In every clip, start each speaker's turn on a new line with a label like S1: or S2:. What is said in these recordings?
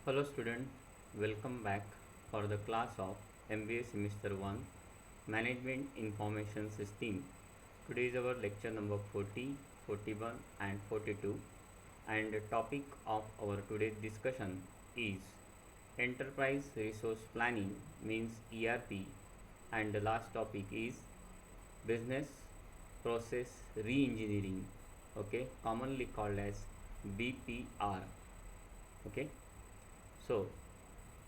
S1: Hello student, welcome back for the class of MBA semester 1 Management Information System. Today is our lecture number 40, 41 and 42 and the topic of our today's discussion is Enterprise Resource Planning means ERP and the last topic is Business Process Reengineering, okay, commonly called as BPR. Okay, so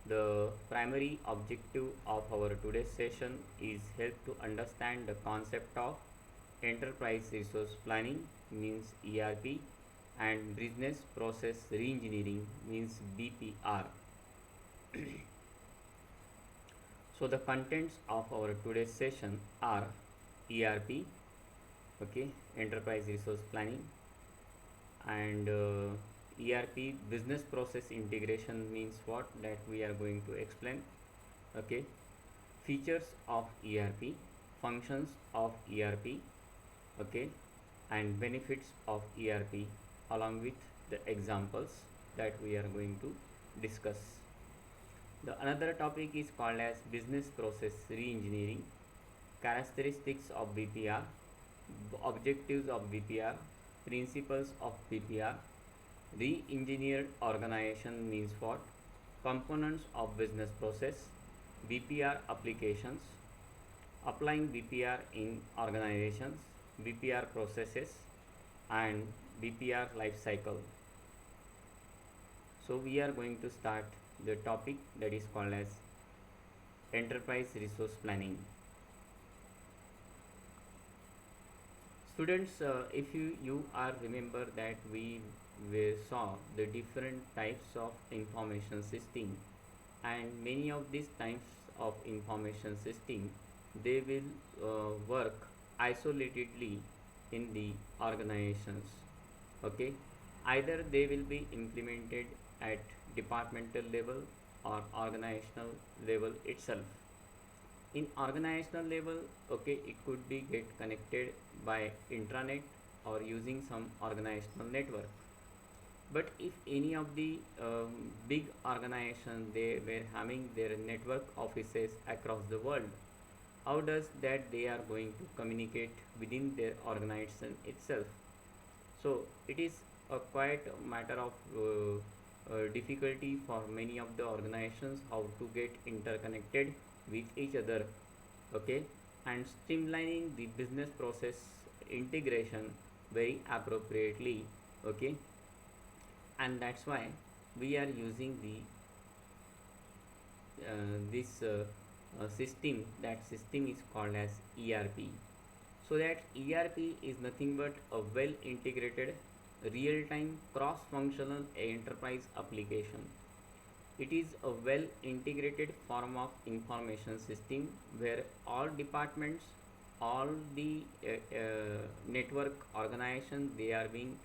S1: the primary objective of our today's session is help to understand the concept of enterprise resource planning means ERP and business process reengineering means BPR. So the contents of our today's session are ERP, okay, enterprise resource planning, and ERP business process integration means what that we are going to explain. Okay, features of ERP, functions of ERP, okay, and benefits of ERP along with the examples that we are going to discuss. The another topic is called as business process reengineering, characteristics of BPR, objectives of BPR, principles of BPR, re-engineered organization means what, components of business process, BPR applications, applying BPR in organizations, BPR processes, and BPR life cycle. So we are going to start the topic that is called as enterprise resource planning. Students, if you are remember that we saw the different types of information system, and many of these types of information system they will work isolatedly in the organizations. Okay, either they will be implemented at departmental level or organizational level itself. In organizational level, okay, it could be get connected by intranet or using some organizational network. But if any of the big organization they were having their network offices across the world, how does that they are going to communicate within their organization itself? So it is a quite matter of difficulty for many of the organizations how to get interconnected with each other. Okay, and streamlining the business process integration very appropriately. Okay, and that's why we are using the this system. That system is called as ERP. So that ERP is nothing but a well integrated real time cross functional enterprise application. It is a well integrated form of information system where all departments, all the network organization they are being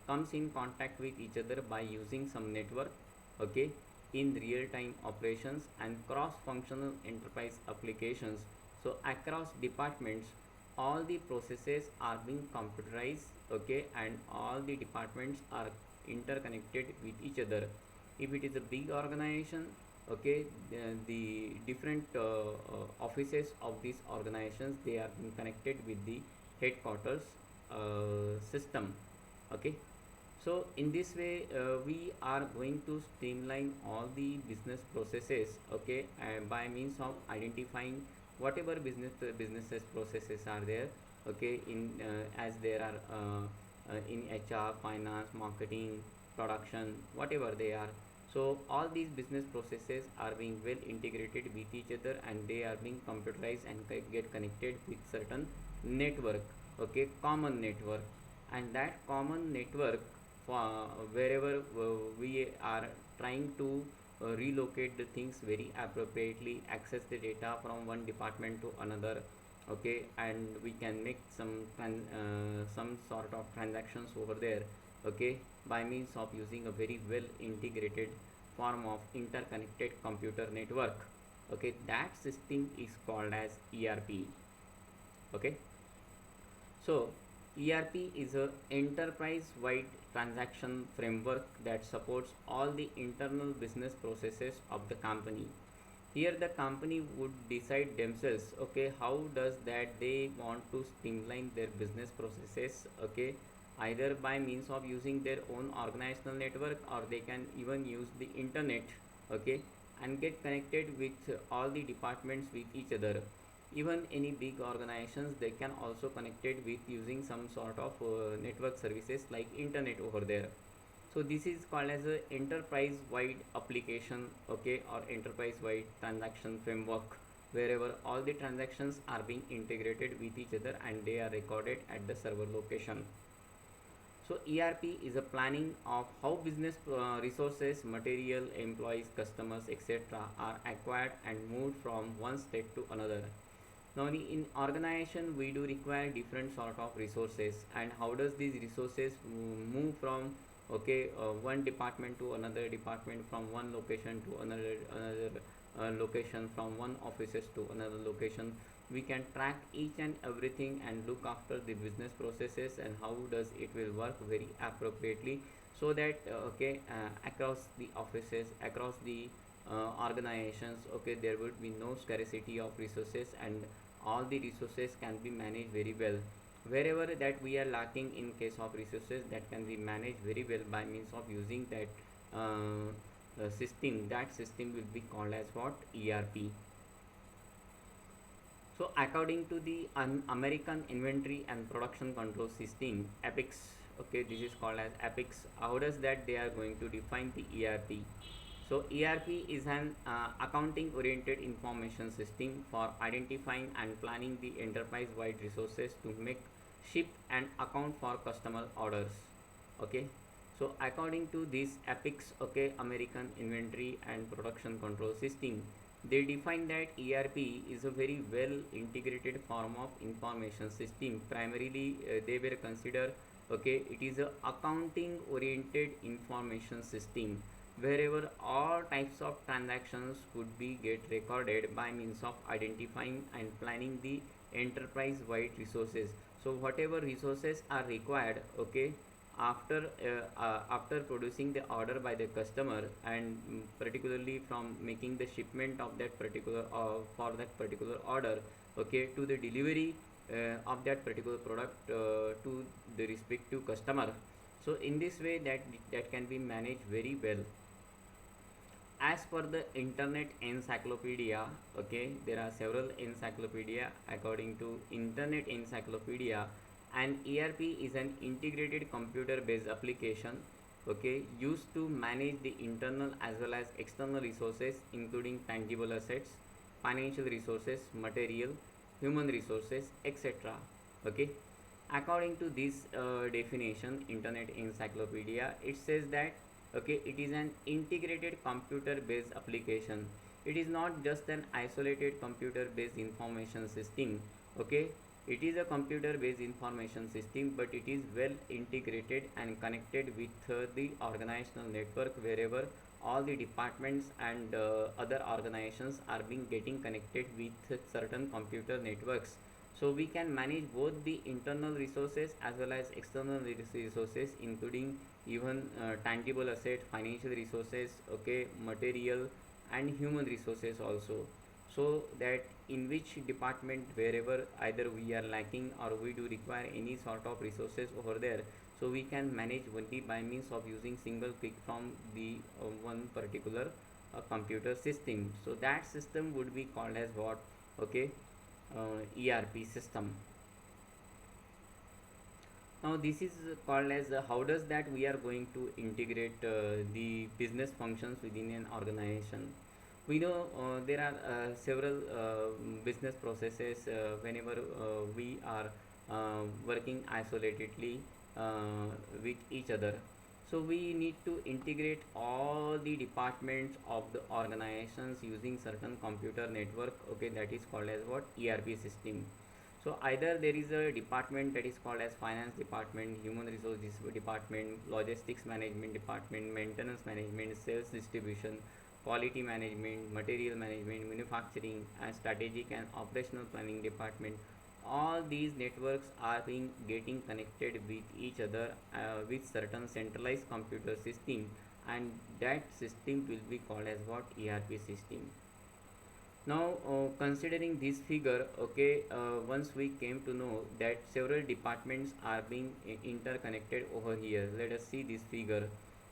S1: comes in contact with each other by using some network. Okay, in real time operations and cross functional enterprise applications. So across departments all the processes are being computerized. Okay, and all the departments are interconnected with each other. If it is a big organization, okay, the different offices of these organizations they are being connected with the headquarters system. Okay, so in this way we are going to streamline all the business processes. Okay, by means of identifying whatever businesses processes are there. Okay, in as there are in HR, finance, marketing, production, whatever they are. So all these business processes are being well integrated with each other and they are being computerized and get connected with certain network. Okay, common network, and that common network wherever we are trying to relocate the things very appropriately, access the data from one department to another. Okay, and we can make some sort of transactions over there. Okay, by means of using a very well integrated form of interconnected computer network. Okay, that system is called as ERP. Okay, so ERP is a enterprise-wide transaction framework that supports all the internal business processes of the company. Here the company would decide themselves, okay, how does that they want to streamline their business processes, okay, either by means of using their own organizational network, or they can even use the internet, okay, and get connected with all the departments with each other. Even any big organizations, they can also connect it with using some sort of network services like internet over there. So this is called as a enterprise wide application, okay, or enterprise wide transaction framework, wherever all the transactions are being integrated with each other and they are recorded at the server location. So ERP is a planning of how business resources, material, employees, customers, etc. are acquired and moved from one state to another. Now in organization we do require different sort of resources, and how does these resources move from, okay, one department to another department, from one location to another location, from one offices to another location. We can track each and everything and look after the business processes and how does it will work very appropriately, so that across the offices, across the organizations, okay, there would be no scarcity of resources and all the resources can be managed very well. Wherever that we are lacking in case of resources, that can be managed very well by means of using that system. That system will be called as what? ERP. So according to the American Inventory and Production Control System, APIX, okay, this is called as APIX. How does that they are going to define the ERP? So ERP is an accounting oriented information system for identifying and planning the enterprise wide resources to make, ship and account for customer orders. Okay. So according to this APIX, okay, American Inventory and Production Control System, they define that ERP is a very well integrated form of information system. Primarily, they were considered, okay, it is a accounting oriented information system wherever all types of transactions could be get recorded by means of identifying and planning the enterprise wide resources. So whatever resources are required, okay, after producing the order by the customer, and particularly from making the shipment of that particular for that particular order, okay, to the delivery of that particular product to the respective customer. So in this way that can be managed very well. As per the internet encyclopedia, okay, there are several encyclopedia. According to internet encyclopedia, an ERP is an integrated computer based application, okay, used to manage the internal as well as external resources, including tangible assets, financial resources, material, human resources, etc. Okay. According to this definition, internet encyclopedia, it says that, okay, it is an integrated computer based application. It is not just an isolated computer based information system, okay. It is a computer based information system, but it is well integrated and connected with the organizational network, wherever all the departments and other organizations are being getting connected with certain computer networks. So we can manage both the internal resources as well as external resources, including even tangible asset, financial resources, okay, material and human resources also. So that in which department, wherever either we are lacking or we do require any sort of resources over there, so we can manage only by means of using single click from the one particular computer system. So that system would be called as what? Okay, ERP system. Now this is called as how does that we are going to integrate the business functions within an organization. We know there are several business processes whenever we are working isolatedly with each other. So we need to integrate all the departments of the organizations using certain computer network, okay, that is called as what? ERP system. So either there is a department that is called as finance department, human resources department, logistics management department, maintenance management, sales distribution, quality management, material management, manufacturing, and strategic and operational planning department. all these networks are being getting connected with each other with certain centralized computer system, and that system will be called as what? ERP system. Now, considering this figure, okay, once we came to know that several departments are being interconnected over here. Let us see this figure.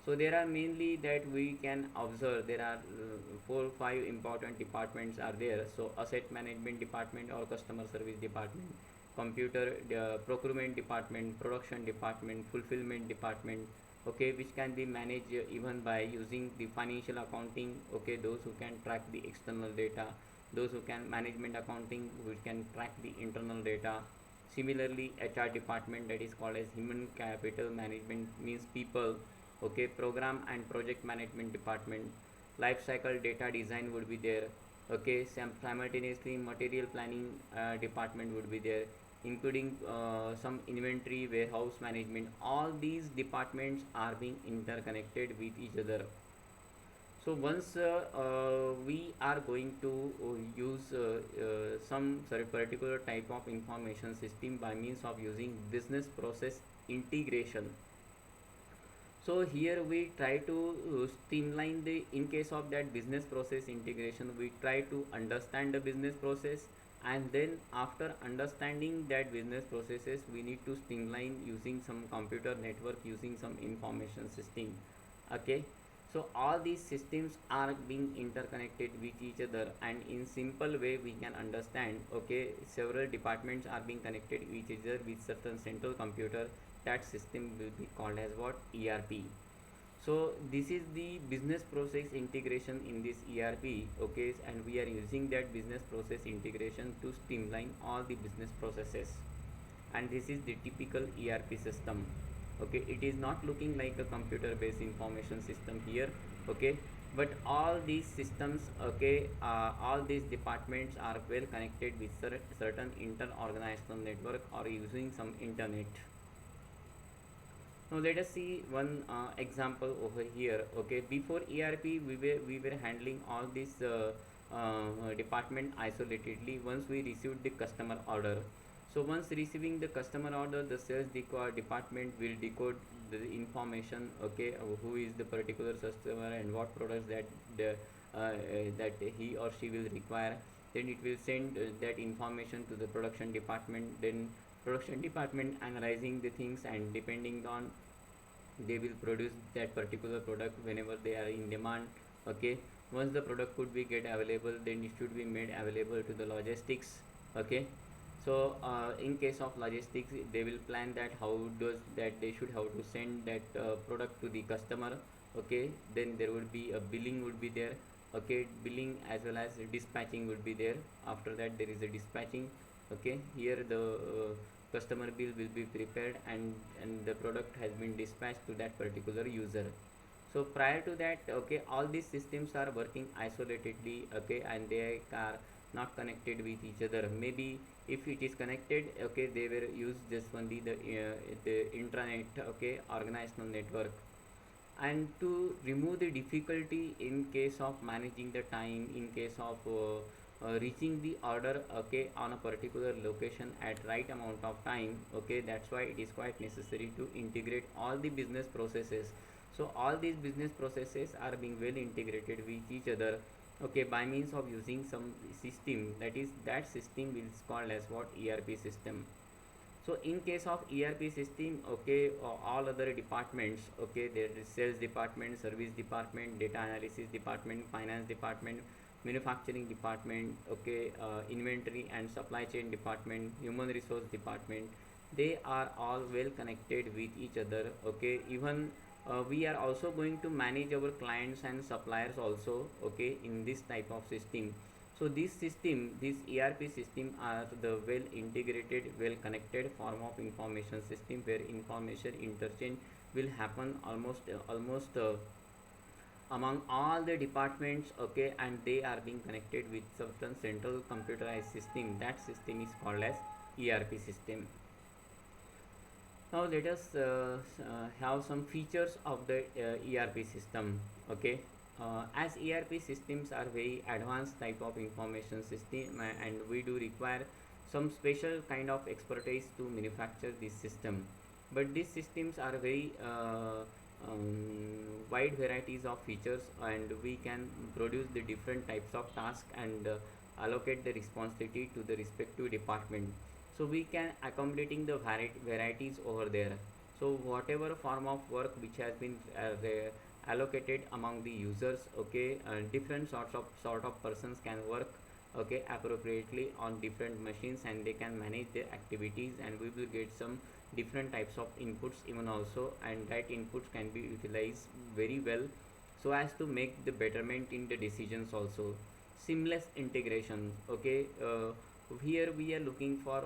S1: So there are mainly that we can observe there are 4 5 important departments are there. So asset management department or customer service department, computer procurement department, production department, fulfillment department, okay, which can be managed even by using the financial accounting, okay, those who can track the external data, those who can management accounting which can track the internal data. Similarly, HR department, that is called as human capital management, means people, okay, program and project management department, life cycle data design would be there, okay, simultaneously material planning department would be there, including some inventory, warehouse management. All these departments are being interconnected with each other. So once we are going to use some sorry particular type of information system by means of using business process integration. So here we try to streamline the, in case of that business process integration, we try to understand the business process, and then after understanding that business processes we need to streamline using some computer network, using some information system, okay. So all these systems are being interconnected with each other, and in simple way we can understand, okay, several departments are being connected with each other with certain central computer. That system will be called as what? ERP. So this is the business process integration in this ERP, okay, and we are using that business process integration to streamline all the business processes. And this is the typical ERP system, okay. It is not looking like a computer based information system here, okay, but all these systems, okay, all these departments are well connected with certain inter organizational network or using some internet. Now let us see one example over here. Okay, before ERP, we were handling all this department isolatedly. Once we received the customer order, so once receiving the customer order, the sales department will decode the information. Okay, who is the particular customer and what products that he or she will require. Then it will send that information to the production department. Then production department analyzing the things, and depending on, they will produce that particular product whenever they are in demand, okay. Once the product could be get available, then it should be made available to the logistics, okay. So in case of logistics, they will plan that how does that they should have to send that product to the customer, okay. Then there would be a billing would be there, okay, billing as well as dispatching would be there. After that there is a dispatching, okay. Here the customer bill will be prepared, and the product has been dispatched to that particular user. So prior to that, okay, all these systems are working isolatedly, okay, and they are not connected with each other. Maybe if it is connected, okay, they will use just only the intranet, okay, organizational network. And to remove the difficulty in case of managing the time, in case of reaching the order, okay, on a particular location at right amount of time, okay, that's why it is quite necessary to integrate all the business processes. So all these business processes are being well integrated with each other, okay, by means of using some system. That is, that system is called as what? ERP system. So in case of ERP system, okay, all other departments, okay, there is sales department, service department, data analysis department, finance department, manufacturing department, okay, inventory and supply chain department, human resource department, they are all well connected with each other, okay. Even we are also going to manage our clients and suppliers also, okay, in this type of system. So this system, this ERP system are the well integrated, well connected form of information system where information interchange will happen almost among all the departments, okay, and they are being connected with certain central computerized system. That system is called as ERP system. Now let us have some features of the ERP system, okay. As ERP systems are very advanced type of information system, and we do require some special kind of expertise to manufacture this system. But these systems are very wide varieties of features, and we can produce the different types of tasks and allocate the responsibility to the respective department. So we can accommodating the varieties over there. So whatever form of work which has been allocated among the users, okay, different sort of persons can work, okay, appropriately on different machines, and they can manage their activities, and we will get some different types of inputs even also, and that inputs can be utilized very well so as to make the betterment in the decisions also. Seamless integration, okay, here we are looking for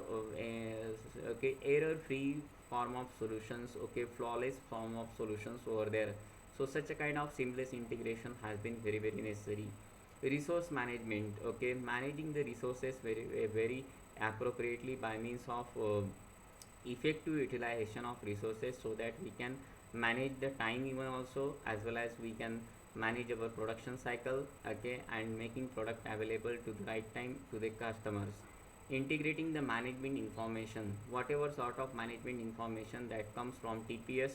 S1: okay, error free form of solutions, okay, flawless form of solutions over there. So such a kind of seamless integration has been very necessary. Resource management, okay, managing the resources very appropriately by means of effective utilization of resources, so that we can manage the time even also, as well as we can manage our production cycle, okay, and making product available to the right time to the customers. Integrating the management information, whatever sort of management information that comes from TPS,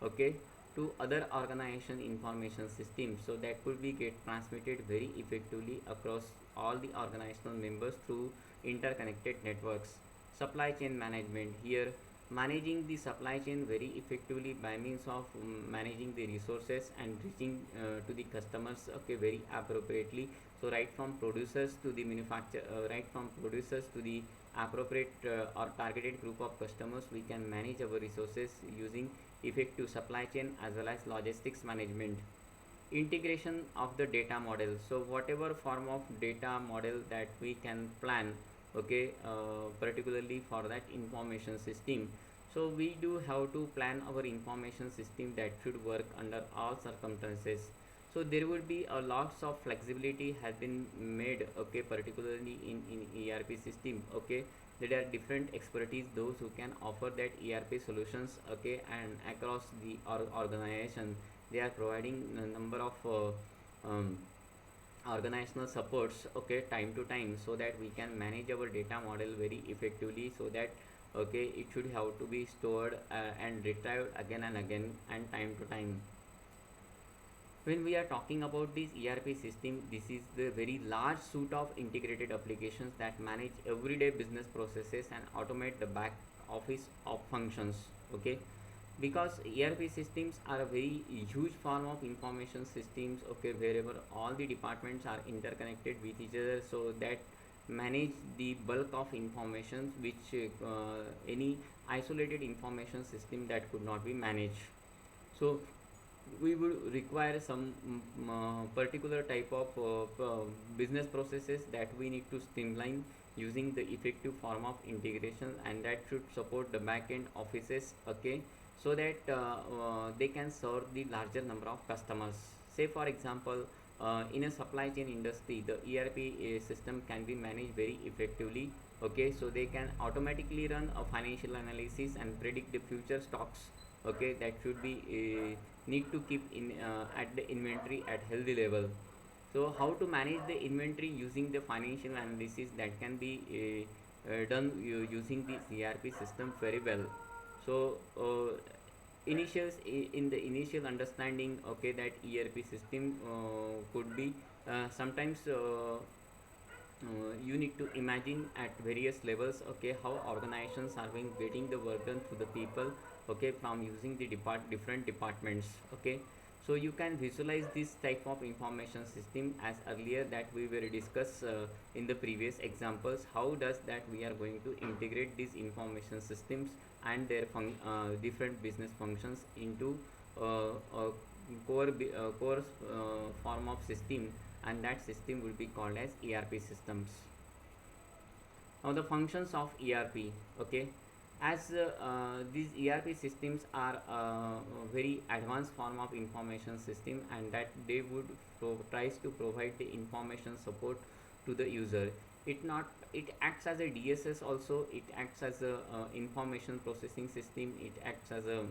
S1: okay, to other organization information systems, so that could be get transmitted very effectively across all the organizational members through interconnected networks. Supply chain management, here managing the supply chain very effectively by means of managing the resources and reaching to the customers, okay, very appropriately. So right from producers to the manufacturer, right from producers to the appropriate or targeted group of customers, we can manage our resources using effective supply chain as well as logistics management. Integration of the data model, so whatever form of data model that we can plan, okay, particularly for that information system. So we do have to plan our information system that should work under all circumstances. So there would be a lots of flexibility has been made, okay, particularly in ERP system, okay. There are different expertise those who can offer that ERP solutions, okay, and across the organization they are providing a number of organizational supports, okay, time to time, so that we can manage our data model very effectively, so that, okay, it should have to be stored and retrieved again and again and time to time. When we are talking about this ERP system, this is the very large suite of integrated applications that manage everyday business processes and automate the back office of functions, okay. Because ERP systems are a very huge form of information systems, okay, wherever all the departments are interconnected with each other, so that manage the bulk of information which any isolated information system that could not be managed. So we would require some particular type of business processes that we need to streamline using the effective form of integration, and that should support the backend offices, okay, so that they can serve the larger number of customers. Say for example, in a supply chain industry, the ERP system can be managed very effectively, okay, so they can automatically run a financial analysis and predict the future stocks, okay, that should be need to keep in at the inventory at healthy level. So how to manage the inventory using the financial analysis, that can be done using the ERP system very well. So in the initial understanding, okay, that ERP system could be sometimes you need to imagine at various levels, okay, how organizations are being getting the work done to the people, okay, from using the different departments, okay. So you can visualize this type of information system as earlier that we were discussed in the previous examples, how does that we are going to integrate these information systems and their different business functions into core form of system, and that system will be called as ERP systems. Now the functions of ERP, okay, as these ERP systems are very advanced form of information system, and that they would tries to provide the information support to the user. It acts as a DSS also, it acts as a information processing system, it acts as a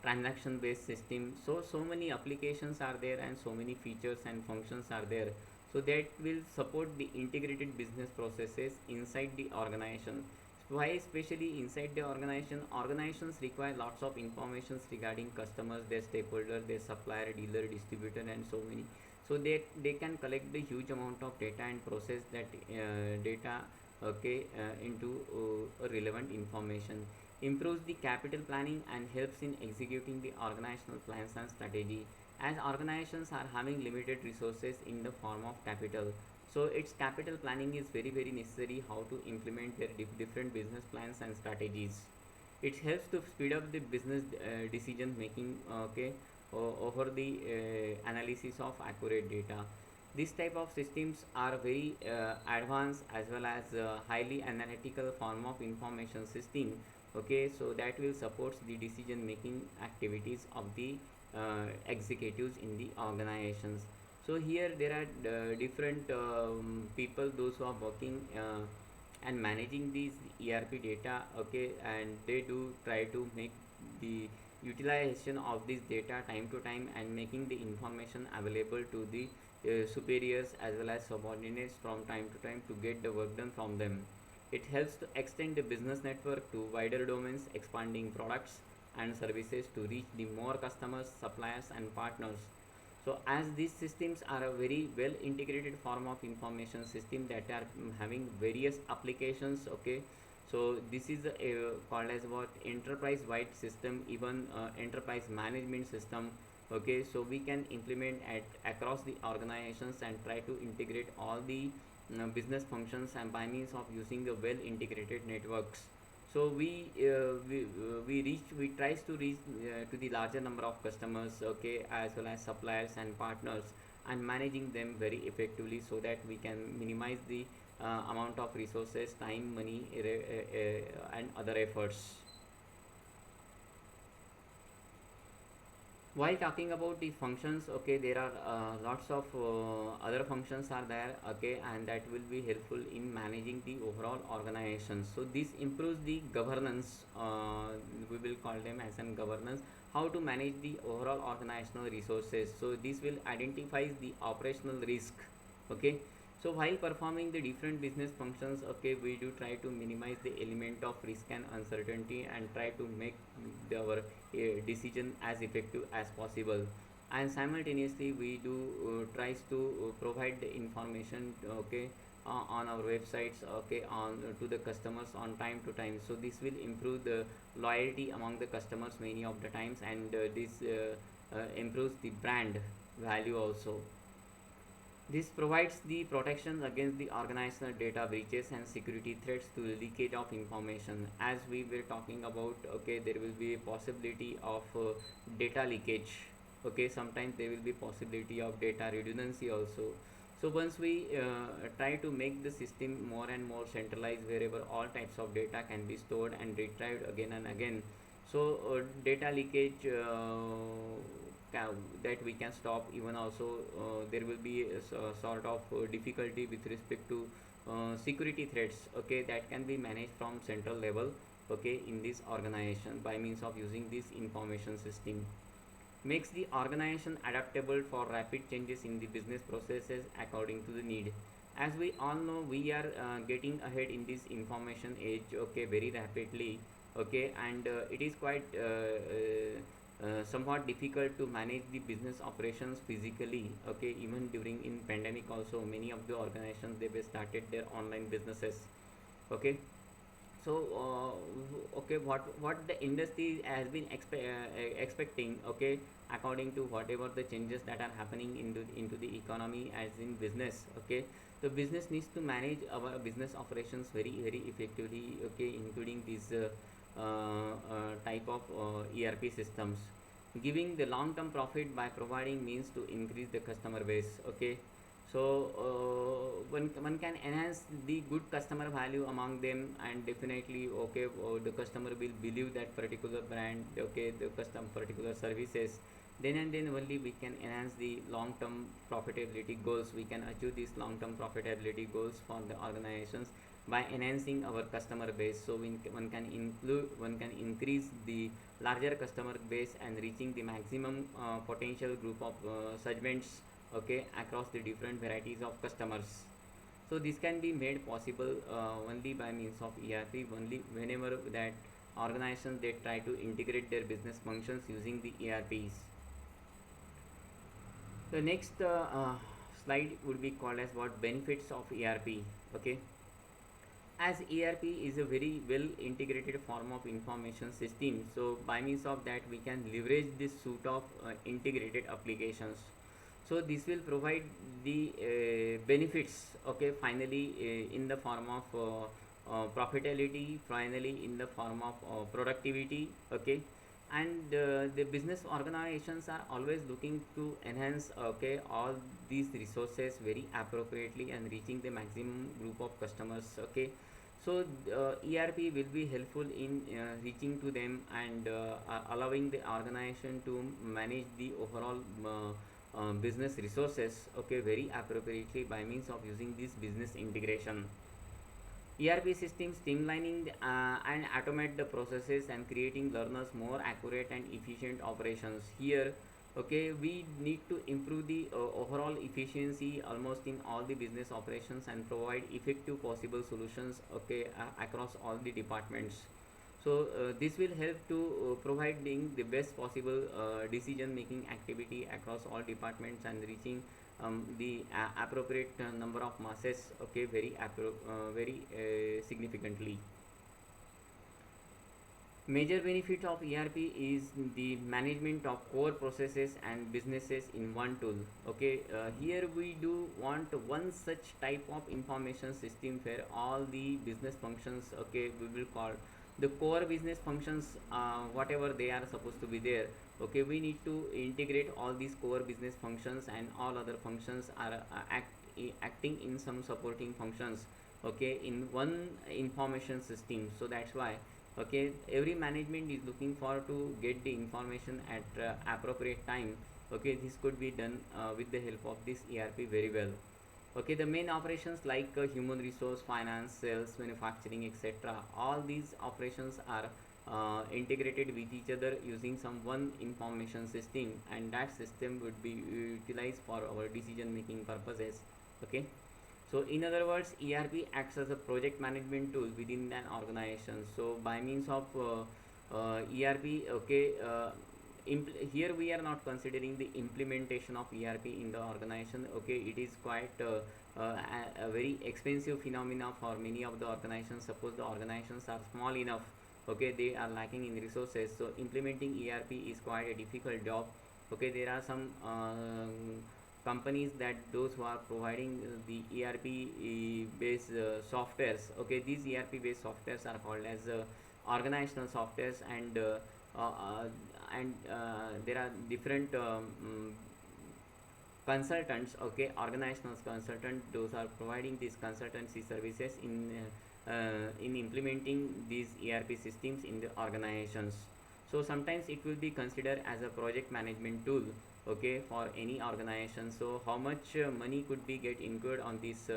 S1: transaction based system. So many applications are there and so many features and functions are there. so that will support the integrated business processes inside the organization. Why especially inside the organization? Organizations require lots of informations regarding customers, their stakeholder, their supplier, dealer, distributor, and so many. So they can collect the huge amount of data and process that data, okay, into relevant information. Improves the capital planning and helps in executing the organizational plans and strategy, as organizations are having limited resources in the form of capital. So its capital planning is very very necessary, how to implement their different business plans and strategies. It helps to speed up the business decision making, okay, over the analysis of accurate data. This type of systems are very advanced as well as highly analytical form of information system, okay, so that will supports the decision making activities of the executives in the organizations. So here there are different people, those who are working and managing these ERP data, okay, and they do try to make the utilization of this data time to time and making the information available to the superiors as well as subordinates from time to time to get the work done from them. It helps to extend the business network to wider domains, expanding products and services to reach the more customers, suppliers, and partners. So, as these systems are a very well integrated form of information system that are having various applications, okay. So, this is called as what enterprise wide system, even enterprise management system, okay. So, we can implement at across the organizations and try to integrate all the business functions and by means of using the well integrated networks. So we tries to reach to the larger number of customers, okay, as well as suppliers and partners, and managing them very effectively so that we can minimize the amount of resources, time, money, and other efforts. While talking about the functions, okay, there are lots of other functions are there, okay, and that will be helpful in managing the overall organization. So this improves the governance, we will call them as an governance, how to manage the overall organizational resources. So this will identify the operational risk, okay. So while performing the different business functions, okay, we do try to minimize the element of risk and uncertainty and try to make our decision as effective as possible. And simultaneously we do tries to provide the information, okay, on our websites, okay, on to the customers on time to time. So this will improve the loyalty among the customers many of the times, and this improves the brand value also. This provides the protection against the organizational data breaches and security threats to leakage of information. As we were talking about, okay, there will be a possibility of data leakage. Okay, sometimes there will be possibility of data redundancy also. So once we try to make the system more and more centralized, wherever all types of data can be stored and retrieved again and again, so data leakage that we can stop. Even also there will be sort of difficulty with respect to security threats, okay, that can be managed from central level, okay, in this organization by means of using this information system. Makes the organization adaptable for rapid changes in the business processes according to the need. As we all know, we are getting ahead in this information age, okay, very rapidly, okay, and it is quite somewhat difficult to manage the business operations physically, okay. Even during in pandemic also, many of the organizations, they were started their online businesses, okay. So okay, what the industry has been expecting, okay, according to whatever the changes that are happening into the economy as in business, okay. The business needs to manage our business operations very very effectively, okay, including these type of ERP systems, giving the long term profit by providing means to increase the customer base, okay. So one can enhance the good customer value among them, and definitely, okay, the customer will believe that particular brand, okay, the custom particular services. Then and then only we can enhance the long term profitability goals. We can achieve these long term profitability goals for the organizations by enhancing our customer base. So one can include, one can increase the larger customer base and reaching the maximum potential group of segments, okay, across the different varieties of customers. So this can be made possible only by means of ERP, only whenever that organizations they try to integrate their business functions using the ERPs. The next slide would be called as what benefits of ERP. Okay, as ERP is a very well integrated form of information system, so by means of that we can leverage this suite of integrated applications. So this will provide the benefits, okay, finally in the form of profitability, finally in the form of productivity, okay. And the business organizations are always looking to enhance, okay, all these resources very appropriately and reaching the maximum group of customers, okay. So ERP will be helpful in reaching to them and allowing the organization to manage the overall business resources, okay, very appropriately by means of using this business integration. ERP systems streamlining and automate the processes and creating learners more accurate and efficient operations. Here, okay, we need to improve the overall efficiency almost in all the business operations and provide effective possible solutions, okay, across all the departments. So this will help to providing the best possible decision making activity across all departments and reaching the appropriate number of masses, okay, very significantly. Major benefit of ERP is the management of core processes and businesses in one tool. Okay, here we do want one such type of information system where all the business functions, okay, we will call the core business functions, whatever they are supposed to be there. Okay, we need to integrate all these core business functions and all other functions are acting in some supporting functions, okay, in one information system. So that's why, okay, every management is looking for to get the information at appropriate time. Okay, this could be done with the help of this ERP very well. Okay, the main operations like human resource, finance, sales, manufacturing, etc., all these operations are integrated with each other using some one information system, and that system would be utilized for our decision making purposes, okay. So in other words, ERP acts as a project management tool within an organization. So by means of ERP, okay, here we are not considering the implementation of ERP in the organization. Okay, it is quite a very expensive phenomena for many of the organizations. Suppose the organizations are small enough, okay, they are lacking in resources. So implementing ERP is quite a difficult job. Okay, there are some companies that those who are providing the ERP based softwares. Okay, these ERP based softwares are called as organizational softwares, uh, uh, and there are different consultants, okay, organizational consultant, those are providing these consultancy services in implementing these ERP systems in the organizations. So sometimes it will be considered as a project management tool, okay, for any organization. So how much money could be get incurred on this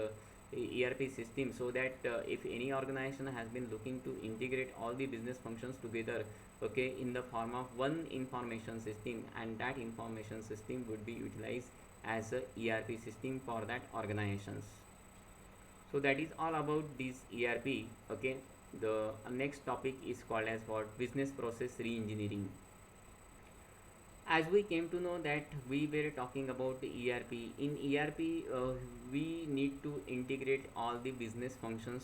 S1: ERP system, so that if any organization has been looking to integrate all the business functions together, okay, in the form of one information system, and that information system would be utilized as a ERP system for that organizations. So that is all about this ERP, okay. The next topic is called as what business process reengineering. As we came to know that we were talking about the ERP. In ERP, we need to integrate all the business functions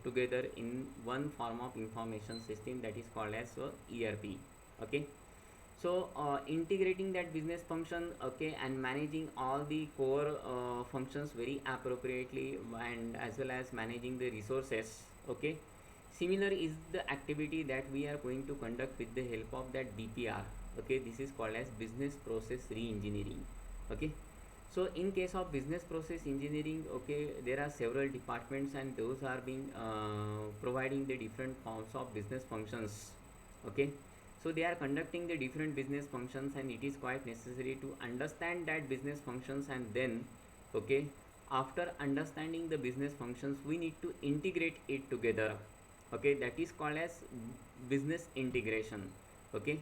S1: together in one form of information system that is called as ERP. Okay. So integrating that business function, okay, and managing all the core functions very appropriately, and as well as managing the resources, okay. Similar is the activity that we are going to conduct with the help of that BPR. Okay, this is called as business process re-engineering. Okay, so in case of business process engineering, okay, there are several departments and those are being providing the different forms of business functions. Okay, so they are conducting the different business functions, and it is quite necessary to understand that business functions, and then, okay, after understanding the business functions we need to integrate it together. Okay, that is called as business integration. Okay,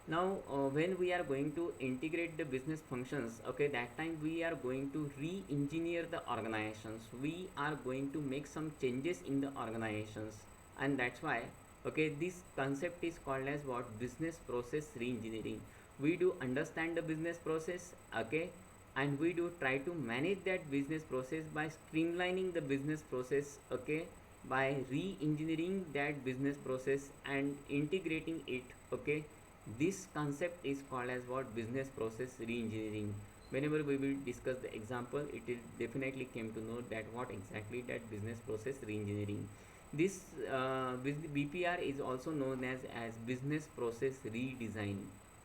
S1: Now, when we are going to integrate the business functions, okay, that time we are going to re-engineer the organizations. We are going to make some changes in the organizations, and that's why, okay, this concept is called as what? Business process re-engineering. We do understand the business process, okay, and we do try to manage that business process by streamlining the business process, okay, by re-engineering that business process and integrating it, okay. This concept is called as what? Business process re-engineering. Whenever we will discuss the example, it will definitely came to know that what exactly that business process re-engineering. This BPR is also known as business process redesign,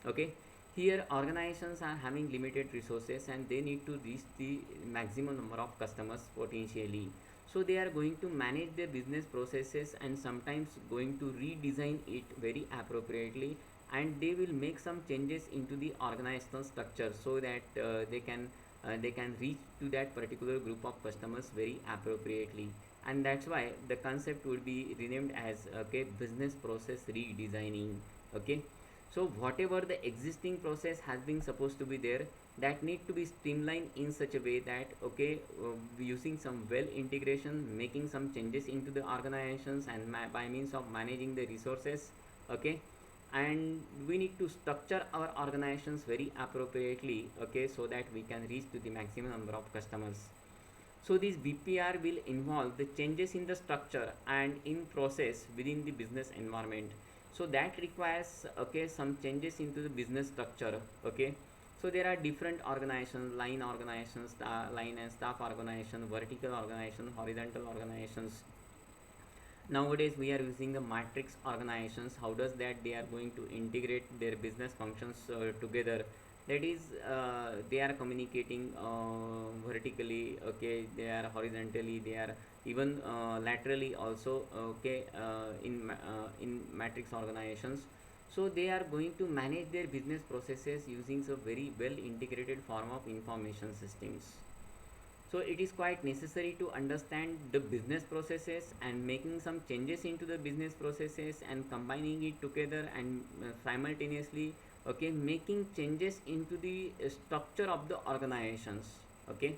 S1: okay. Here organizations are having limited resources and they need to reach the maximum number of customers potentially, so they are going to manage their business processes and sometimes going to redesign it very appropriately, and they will make some changes into the organizational structure so that they can reach to that particular group of customers very appropriately. And that's why the concept would be renamed as, okay, business process redesigning, okay. So whatever the existing process has been supposed to be there, that need to be streamlined in such a way that, okay, using some well integration, making some changes into the organizations and by means of managing the resources, okay. And we need to structure our organizations very appropriately, okay, so that we can reach to the maximum number of customers. So this BPR will involve the changes in the structure and in process within the business environment. So that requires, okay, some changes into the business structure, okay. So there are different organizations, line organizations, line and staff organization, vertical organization, horizontal organizations. Nowadays we are using the matrix organizations. How does that they are going to integrate their business functions together? That is, they are communicating vertically, okay, they are horizontally, they are even laterally also, okay, in matrix organizations. So they are going to manage their business processes using a very well integrated form of information systems. So it is quite necessary to understand the business processes and making some changes into the business processes and combining it together, and simultaneously, okay, making changes into the structure of the organizations, okay,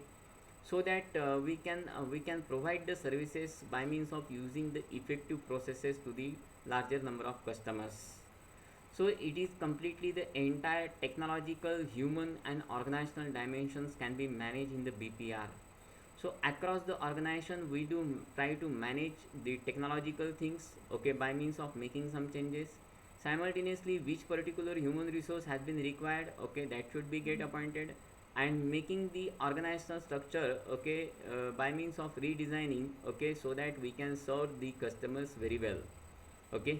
S1: so that we can provide the services by means of using the effective processes to the larger number of customers. So it is completely the entire technological, human and organizational dimensions can be managed in the BPR. So across the organization we do try to manage the technological things, okay, by means of making some changes. Simultaneously, which particular human resource has been required, okay, that should be get appointed, and making the organizational structure, okay, by means of redesigning, okay, so that we can serve the customers very well, okay.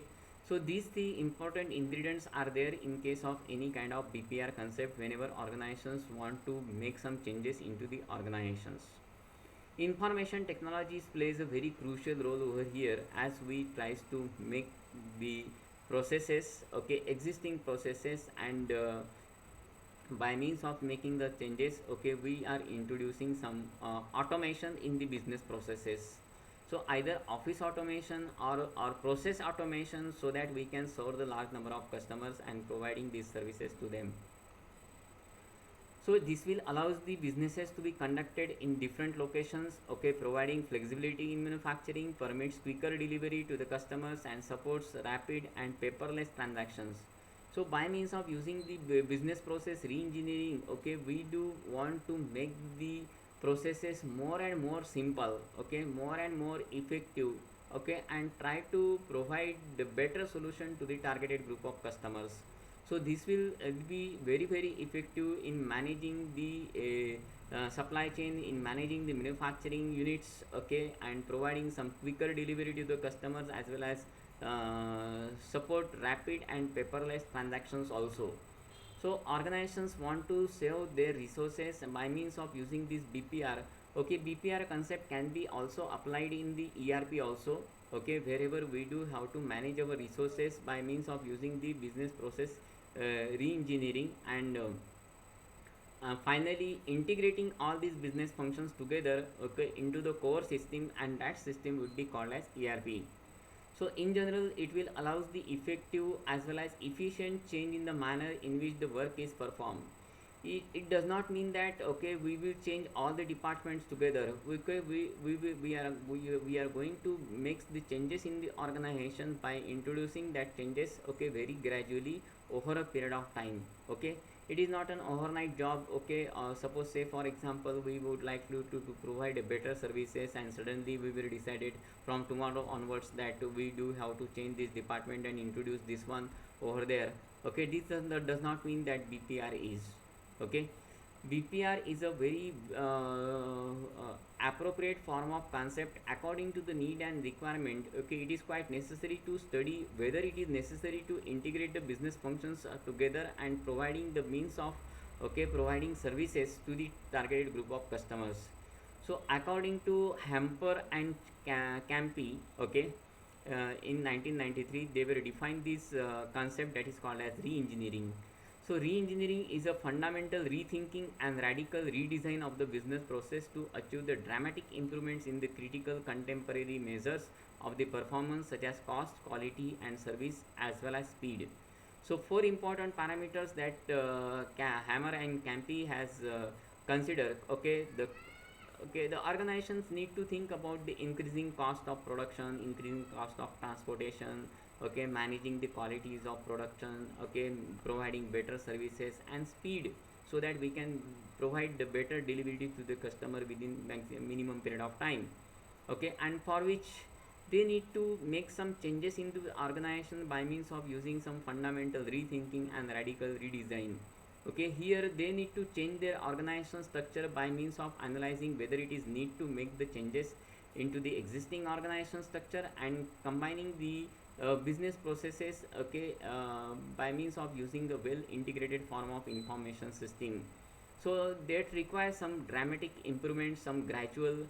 S1: So these the important ingredients are there in case of any kind of BPR concept whenever organizations want to make some changes into the organizations. Information technologies plays a very crucial role over here as we tries to make the processes, okay, existing processes, and by means of making the changes, okay, we are introducing some automation in the business processes. So either office automation or process automation, so that we can serve the large number of customers and providing these services to them. So this will allows the businesses to be conducted in different locations, okay, providing flexibility in manufacturing, permits quicker delivery to the customers, and supports rapid and paperless transactions. So by means of using the business process re-engineering, okay, we do want to make the processes more and more simple, okay, more and more effective, okay, and try to provide the better solution to the targeted group of customers. So this will be very effective in managing the supply chain, in managing the manufacturing units, okay, and providing some quicker delivery to the customers, as well as support rapid and paperless transactions also. So organizations want to save their resources by means of using this BPR. Okay, BPR concept can be also applied in the ERP also, okay, wherever we do have to manage our resources by means of using the business process re-engineering, and finally integrating all these business functions together, okay, into the core system, and that system would be called as ERP. So in general, it will allows the effective as well as efficient change in the manner in which the work is performed. It does not mean that okay we will change all the departments together. We are going to make the changes in the organization by introducing that changes okay very gradually over a period of time. Okay, it is not an overnight job. Okay, suppose say for example we would like to provide a better services, and suddenly we will decide it from tomorrow onwards that we do have to change this department and introduce this one over there. Okay, this does not mean that BPR is okay. BPR is a very appropriate form of concept according to the need and requirement. Okay, it is quite necessary to study whether it is necessary to integrate the business functions together and providing the means of okay providing services to the targeted group of customers. So according to Hamper and Campy, okay, in 1993 they were defined this concept that is called as re-engineering. So re-engineering is a fundamental rethinking and radical redesign of the business process to achieve the dramatic improvements in the critical contemporary measures of the performance such as cost, quality and service as well as speed. So four important parameters that Hammer and Campy has considered. Okay, the organizations need to think about the increasing cost of production, increasing cost of transportation, okay, managing the qualities of production, okay, providing better services and speed so that we can provide the better delivery to the customer within minimum period of time. Okay, and for which they need to make some changes into the organization by means of using some fundamental rethinking and radical redesign. Okay, here they need to change their organization structure by means of analyzing whether it is need to make the changes into the existing organization structure and combining the business processes, okay, by means of using a well integrated form of information system. So that requires some dramatic improvements, some gradually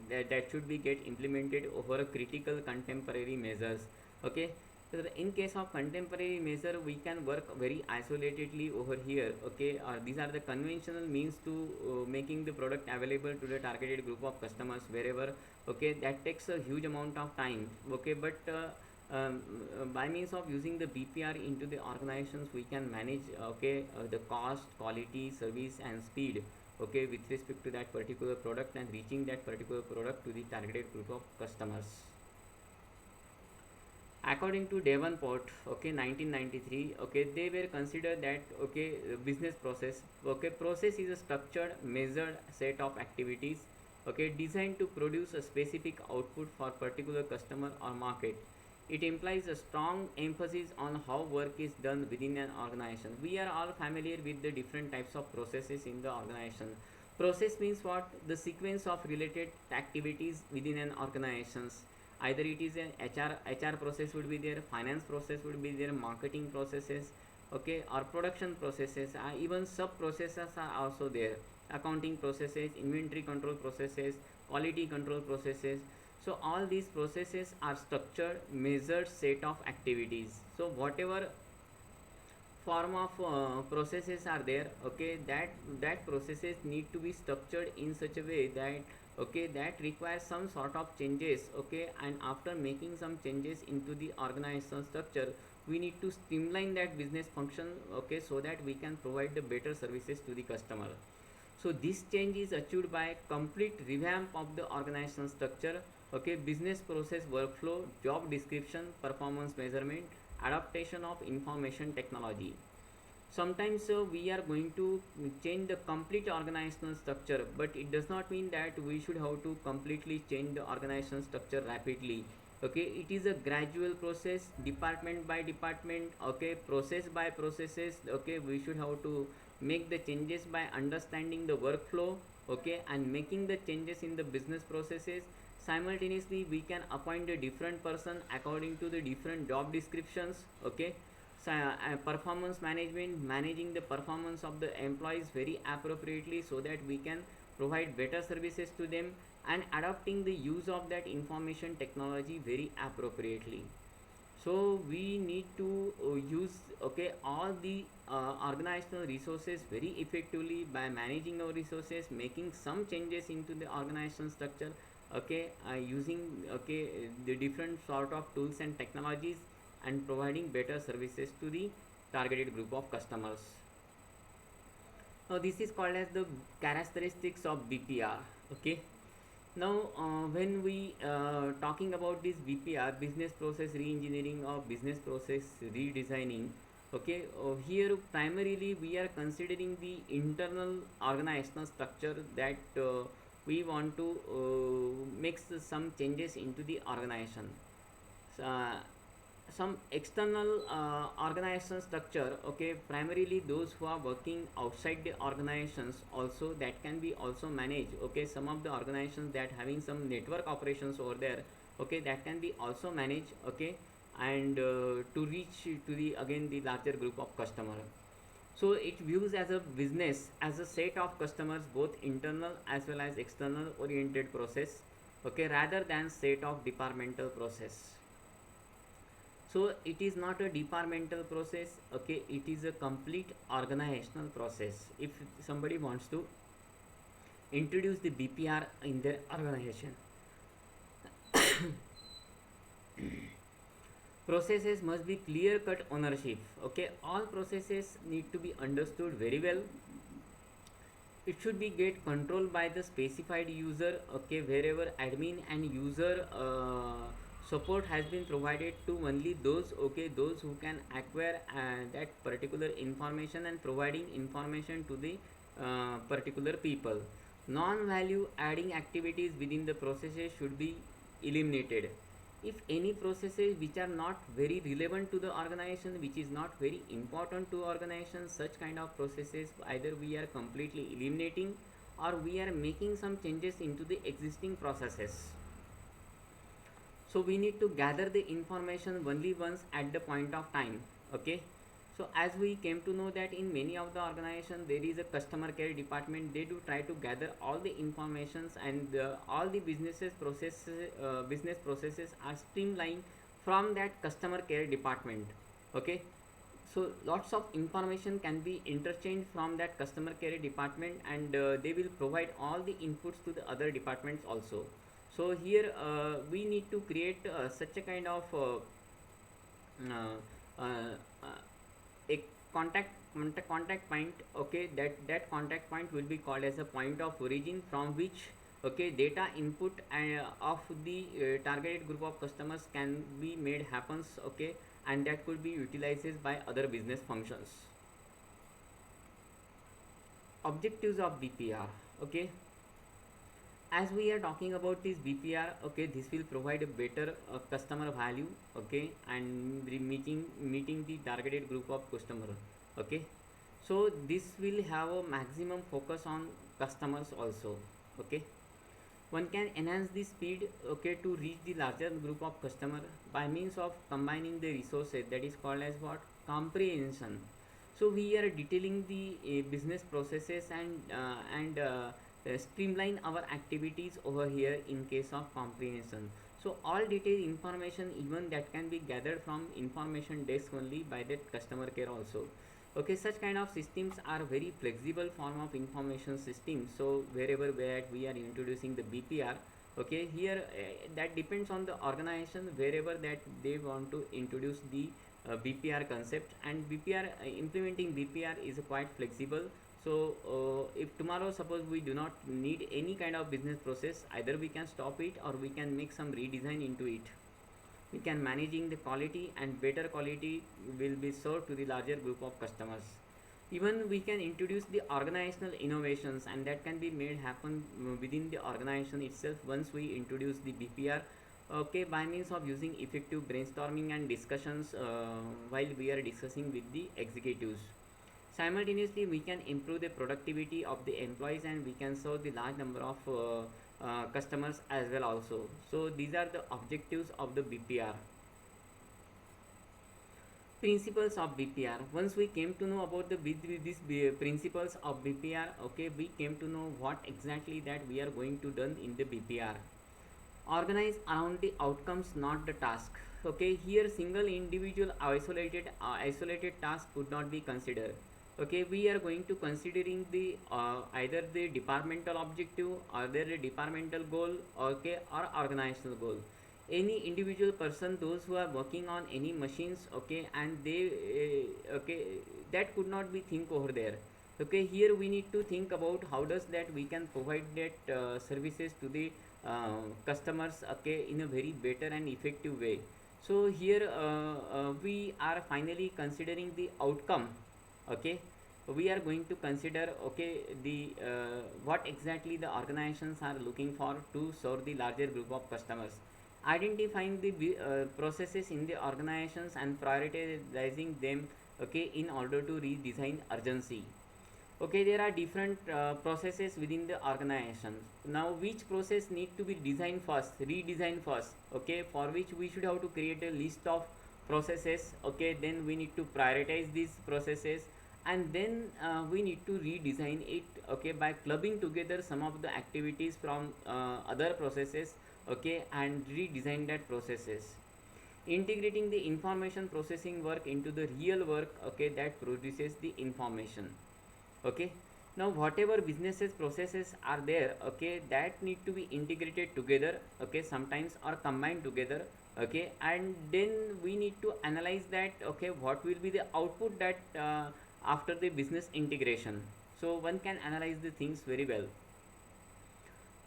S1: that should be get implemented over a critical contemporary measures. Okay, so in case of contemporary measure we can work very isolatedly over here. Okay, these are the conventional means to making the product available to the targeted group of customers wherever. Okay, that takes a huge amount of time. Okay, but by means of using the BPR into the organizations we can manage okay the cost, quality, service and speed, okay, with respect to that particular product and reaching that particular product to the targeted group of customers. According to Davenport, okay, 1993, okay, they were considered that okay business process. Okay, process is a structured measured set of activities okay designed to produce a specific output for particular customer or market. It implies a strong emphasis on how work is done within an organization. We are all familiar with the different types of processes in the organization. Process means what? The sequence of related activities within an organizations. Either it is an HR process would be there, finance process would be there, marketing processes, okay, or production processes. Even sub processes are also there. Accounting processes, inventory control processes, quality control processes. So all these processes are structured measured set of activities. So whatever form of processes are there, okay, that processes need to be structured in such a way that okay that requires some sort of changes. Okay, and after making some changes into the organizational structure we need to streamline that business function, okay, so that we can provide the better services to the customer. So this change is achieved by complete revamp of the organizational structure, okay, business process workflow, job description, performance measurement, adaptation of information technology. Sometimes we are going to change the complete organizational structure, but it does not mean that we should have to completely change the organizational structure rapidly. Okay, it is a gradual process, department by department, okay, process by processes. Okay, we should have to make the changes by understanding the workflow, okay, and making the changes in the business processes. Simultaneously we can appoint a different person according to the different job descriptions. Okay, so, performance management, managing the performance of the employees very appropriately so that we can provide better services to them, and adopting the use of that information technology very appropriately. So we need to use okay all the organizational resources very effectively by managing our resources, making some changes into the organizational structure, okay, using okay the different sort of tools and technologies and providing better services to the targeted group of customers. Now this is called as the characteristics of BPR. Okay. Now when we talking about this BPR, business process reengineering or business process redesigning, okay, here primarily we are considering the internal organizational structure that we want to make some changes into the organization. So, some external organization structure, okay, primarily those who are working outside the organizations also, that can be also managed. Okay, some of the organizations that having some network operations over there, okay, that can be also managed. Okay, and to reach to the again the larger group of customer. So it views as a business as a set of customers, both internal as well as external oriented process, okay, rather than set of departmental process. So it is not a departmental process, okay, it is a complete organizational process. If somebody wants to introduce the BPR in their organization, processes must be clear cut ownership. Okay, all processes need to be understood very well. It should be get controlled by the specified user. Okay, wherever admin and user support has been provided to only those, okay, those who can acquire that particular information and providing information to the particular people. Non value adding activities within the processes should be eliminated. If any processes which are not very relevant to the organization, which is not very important to organization, such kind of processes either we are completely eliminating or we are making some changes into the existing processes. So we need to gather the information only once at the point of time. Okay, so as we came to know that in many of the organizations there is a customer care department, they do try to gather all the informations, and all the business processes are streamlined from that customer care department. Okay, so lots of information can be interchanged from that customer care department, and they will provide all the inputs to the other departments also. So here we need to create such a kind of uh, uh, uh, a contact point. Okay, that contact point will be called as a point of origin from which, okay, data input of the targeted group of customers can be made happens. Okay, and that could be utilized by other business functions. Objectives of BPR. Okay, as we are talking about this BPR, okay, this will provide a better customer value. Okay, and meeting the targeted group of customer. Okay, so this will have a maximum focus on customers also. Okay, one can enhance the speed, okay, to reach the larger group of customer by means of combining the resources, that is called as what, comprehension. So we are detailing the business processes and streamline our activities over here in case of comprehension. So all detailed information, even that can be gathered from information desk only by that customer care also. Okay, such kind of systems are very flexible form of information system. So wherever where we are introducing the BPR, okay, here that depends on the organization, wherever that they want to introduce the BPR concept. And BPR implementing BPR is quite flexible. So if tomorrow suppose we do not need any kind of business process, either we can stop it or we can make some redesign into it. We can managing the quality, and better quality will be served to the larger group of customers. Even we can introduce the organizational innovations, and that can be made happen within the organization itself once we introduce the BPR. Okay, by means of using effective brainstorming and discussions while we are discussing with the executives. Simultaneously, we can improve the productivity of the employees, and we can serve the large number of customers as well also. So these are the objectives of the BPR. Principles of BPR. Once we came to know about the with these principles of BPR, okay, we came to know what exactly that we are going to done in the BPR. Organize around the outcomes, not the task. Okay, here single individual isolated task could not be considered. okay, we are going to considering the either the departmental objective or the departmental goal, okay, or organizational goal. Any individual person, those who are working on any machines, okay, and they okay, that could not be think over there. Okay, here we need to think about how does that we can provide that services to the customers, okay, in a very better and effective way. So here we are finally considering the outcome, okay. We are going to consider, okay, the what exactly the organizations are looking for to serve the larger group of customers, identifying the processes in the organizations and prioritizing them, okay, in order to redesign urgency. Okay, there are different processes within the organization. Now which process need to be designed first, redesigned first, okay, for which we should have to create a list of processes, okay, then we need to prioritize these processes, and then we need to redesign it, okay, by clubbing together some of the activities from other processes, okay, and redesign that processes, integrating the information processing work into the real work, okay, that produces the information, okay. Now whatever businesses processes are there, okay, that need to be integrated together, okay, sometimes or combined together, okay, and then we need to analyze that, okay, what will be the output that after the business integration. So one can analyze the things very well.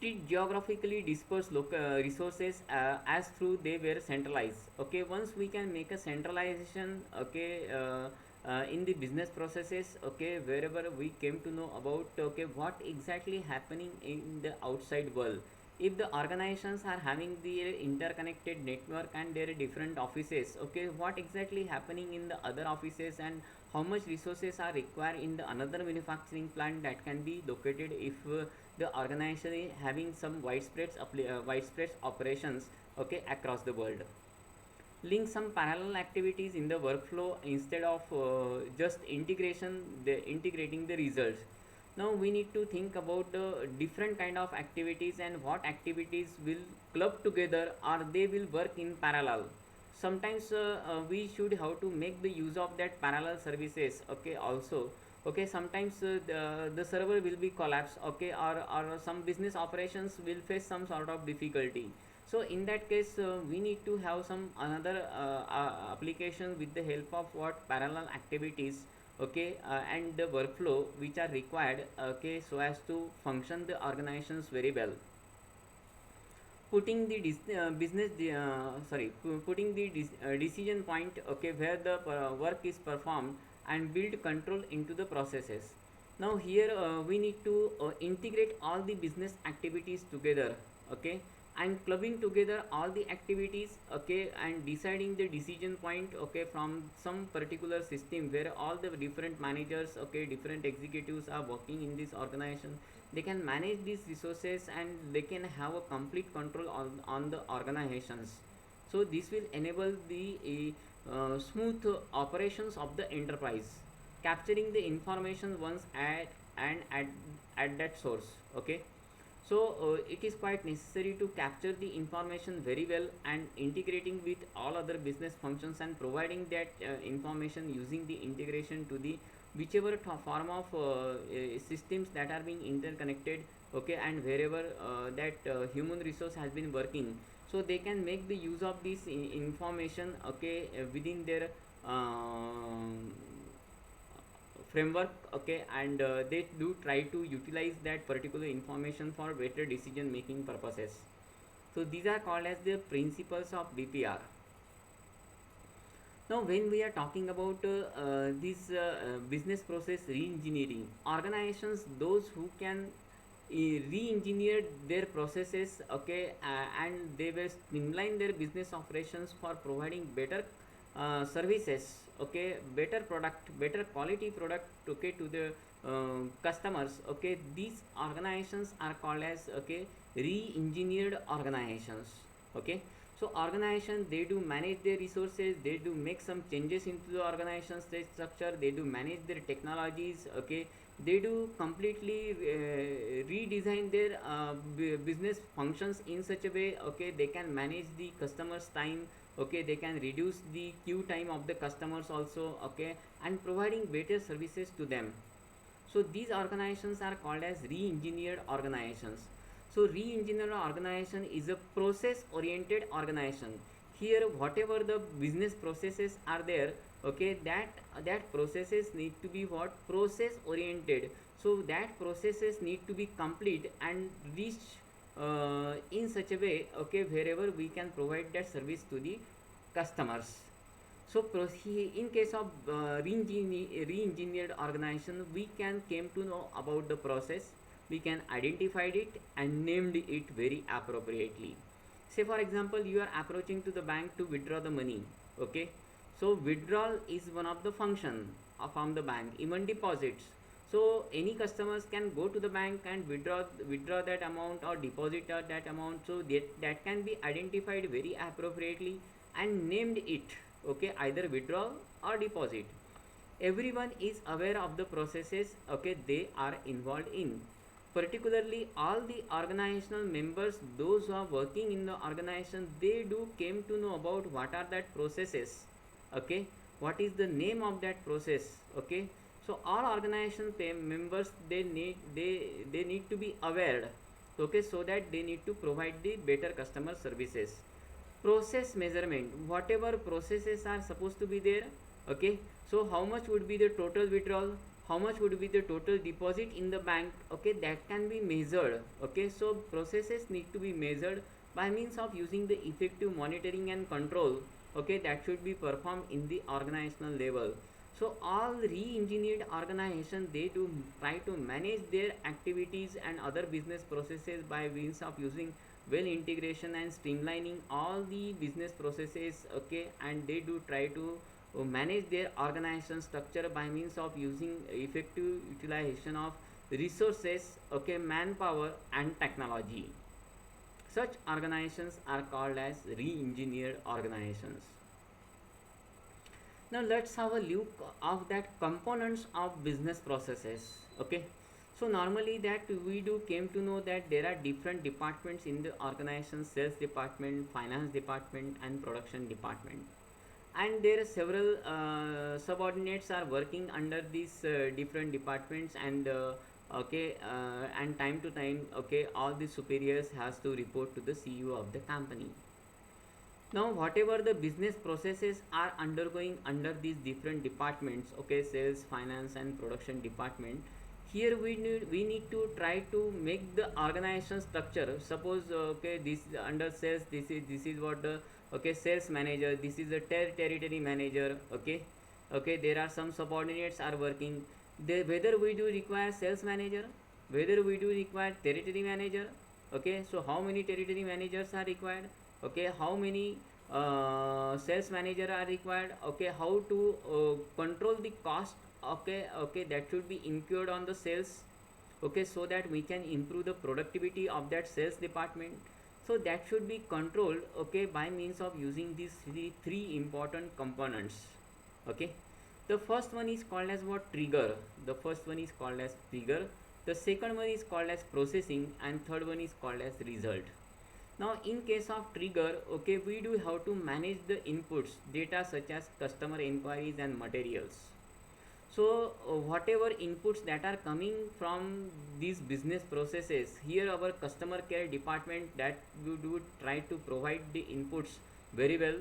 S1: Treat geographically dispersed resources as through they were centralized, okay. Once we can make a centralization, okay, in the business processes, okay, wherever we came to know about, okay, what exactly happening in the outside world, if the organizations are having their interconnected network and their different offices, okay, what exactly happening in the other offices, and how much resources are required in the another manufacturing plant that can be located if the organization is having some widespread operations, okay, across the world. Link some parallel activities in the workflow instead of just integrating the results. Now we need to think about the different kind of activities and what activities will club together or they will work in parallel. Sometimes we should have to make the use of that parallel services, okay, also, okay. Sometimes the server will be collapsed, okay, or some business operations will face some sort of difficulty. So in that case we need to have some another application with the help of what parallel activities, okay, and the workflow which are required, okay, so as to function the organizations very well. Putting the business sorry putting the decision point, okay, where the work is performed, and build control into the processes. Now here we need to integrate all the business activities together, okay, and clubbing together all the activities, okay, and deciding the decision point, okay, from some particular system where all the different managers, okay, different executives are working in this organization. They can manage these resources and they can have a complete control on the organizations. So this will enable the smooth operations of the enterprise, capturing the information once at that source, okay. So it is quite necessary to capture the information very well and integrating with all other business functions and providing that information using the integration to the whichever form of systems that are being interconnected, okay, and wherever that human resource has been working, so they can make the use of this information, okay, within their framework, okay, and they do try to utilize that particular information for better decision making purposes. So these are called as the principles of BPR. Now when we are talking about this business process re-engineering, organizations those who can re-engineer their processes, okay, and they will streamline their business operations for providing better services, okay, better product, better quality product, okay, to the customers, okay. These organizations are called as, okay, re-engineered organizations, okay. So organization, they do manage their resources, they do make some changes into the organization structure, they do manage their technologies, okay, they do completely redesign their business functions in such a way, okay, they can manage the customers time, okay, they can reduce the queue time of the customers also, okay, and providing better services to them. So these organizations are called as re-engineered organizations. So re-engineered organization is a process oriented organization. Here whatever the business processes are there, okay, that processes need to be what, process oriented. So that processes need to be complete and reach in such a way, okay, wherever we can provide that service to the customers. So in case of re-engineered organization, we can came to know about the process, we can identified it and named it very appropriately. Say for example, you are approaching to the bank to withdraw the money, okay. So withdrawal is one of the function from the bank, even deposits. So any customers can go to the bank and withdraw that amount or deposit that amount. So that can be identified very appropriately and named it, okay, either withdrawal or deposit. Everyone is aware of the processes, okay, they are involved in. Particularly all the organizational members, those who are working in the organization, they do came to know about what are that processes, okay, what is the name of that process, okay. So all organization members, they need to be aware, okay, so that they need to provide the better customer services. Process measurement, whatever processes are supposed to be there, okay. So how much would be the total withdrawal, how much would be the total deposit in the bank, okay, that can be measured, okay. So processes need to be measured by means of using the effective monitoring and control, okay, that should be performed in the organizational level. So all re-engineered organization, they do try to manage their activities and other business processes by means of using well integration and streamlining all the business processes, okay, and they do try to manage their organization structure by means of using effective utilization of resources, okay, manpower and technology. Such organizations are called as re-engineered organizations. Now let's have a look of that components of business processes, okay. So normally that we do came to know that there are different departments in the organization: sales department, finance department and production department, and there are several subordinates are working under these different departments, and okay, and time to time, okay, all the superiors has to report to the CEO of the company. Now whatever the business processes are undergoing under these different departments, okay, sales, finance and production department, here we need to try to make the organization structure. Suppose okay, this under sales, this is what the, okay, sales manager, this is a territory manager, okay, okay, there are some subordinates are working, they, whether we do require sales manager, whether we do require territory manager, okay. So how many territory managers are required, okay, how many sales manager are required, okay, how to control the cost, okay, okay, that should be incurred on the sales, okay, so that we can improve the productivity of that sales department. So that should be controlled, okay, by means of using these three important components, okay. The first one is called as what, trigger. The first one is called as trigger, the second one is called as processing, and third one is called as result. Now in case of trigger, okay, we do have to manage the inputs data such as customer inquiries and materials. So whatever inputs that are coming from these business processes, here our customer care department that we do try to provide the inputs very well,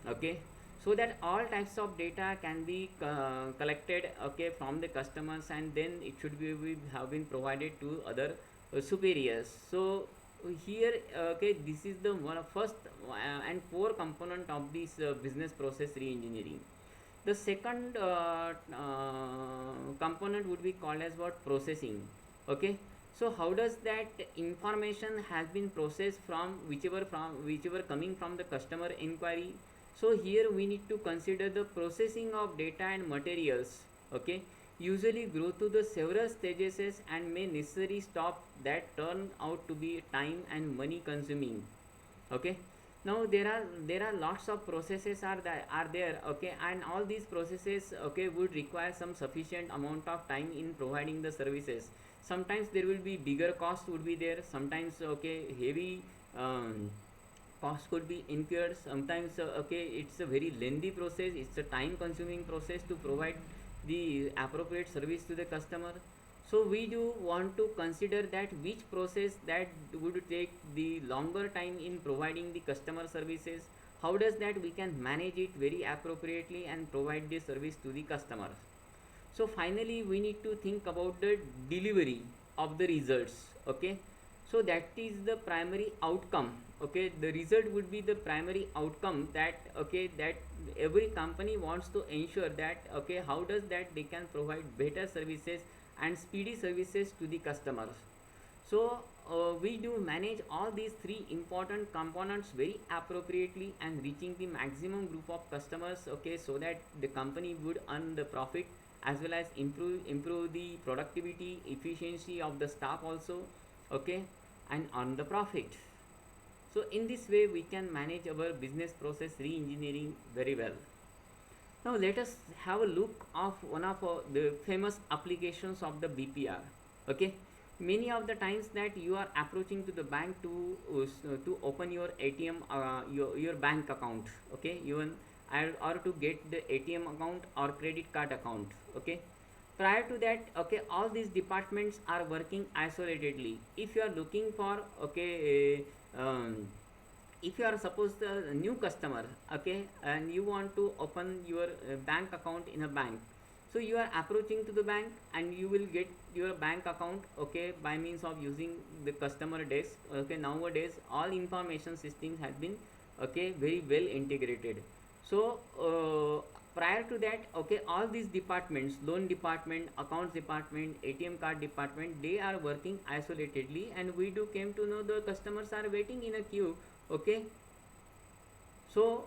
S1: okay, so that all types of data can be collected, okay, from the customers, and then it should be we have been provided to other superiors. So here, okay, this is the one of first and core component of this business process re-engineering. The second component would be called as what, processing, okay. So how does that information has been processed from whichever coming from the customer inquiry. So here we need to consider the processing of data and materials, okay, usually grow through the several stages and may necessarily stop that turn out to be time and money consuming, okay. Now there are lots of processes are there, okay, and all these processes, okay, would require some sufficient amount of time in providing the services. Sometimes there will be bigger cost would be there, sometimes, okay, heavy cost could be incurred sometimes. Okay, it's a very lengthy process, it's a time consuming process to provide the appropriate service to the customer. So we do want to consider that which process that would take the longer time in providing the customer services, how does that we can manage it very appropriately and provide the service to the customer. So finally we need to think about the delivery of the results. Okay, so that is the primary outcome. Okay, the result would be the primary outcome that, okay, that every company wants to ensure that, okay, how does that they can provide better services and speedy services to the customers. So we do manage all these three important components very appropriately and reaching the maximum group of customers. Okay, so that the company would earn the profit as well as improve the productivity efficiency of the staff also. Okay, and earn the profit. So in this way we can manage our business process re-engineering very well. Now let us have a look of one of the famous applications of the BPR. Okay, many of the times that you are approaching to the bank to open your ATM, your bank account. Okay, even or to get the ATM account or credit card account. Okay, prior to that, okay, all these departments are working isolatedly. If you are looking for, okay, if you are suppose a new customer, okay, and you want to open your bank account in a bank, so you are approaching to the bank and you will get your bank account, okay, by means of using the customer desk. Okay, nowadays all information systems have been, okay, very well integrated. So prior to that, okay, all these departments, loan department, accounts department, ATM card department, they are working isolatedly, and we do came to know the customers are waiting in a queue. Okay, so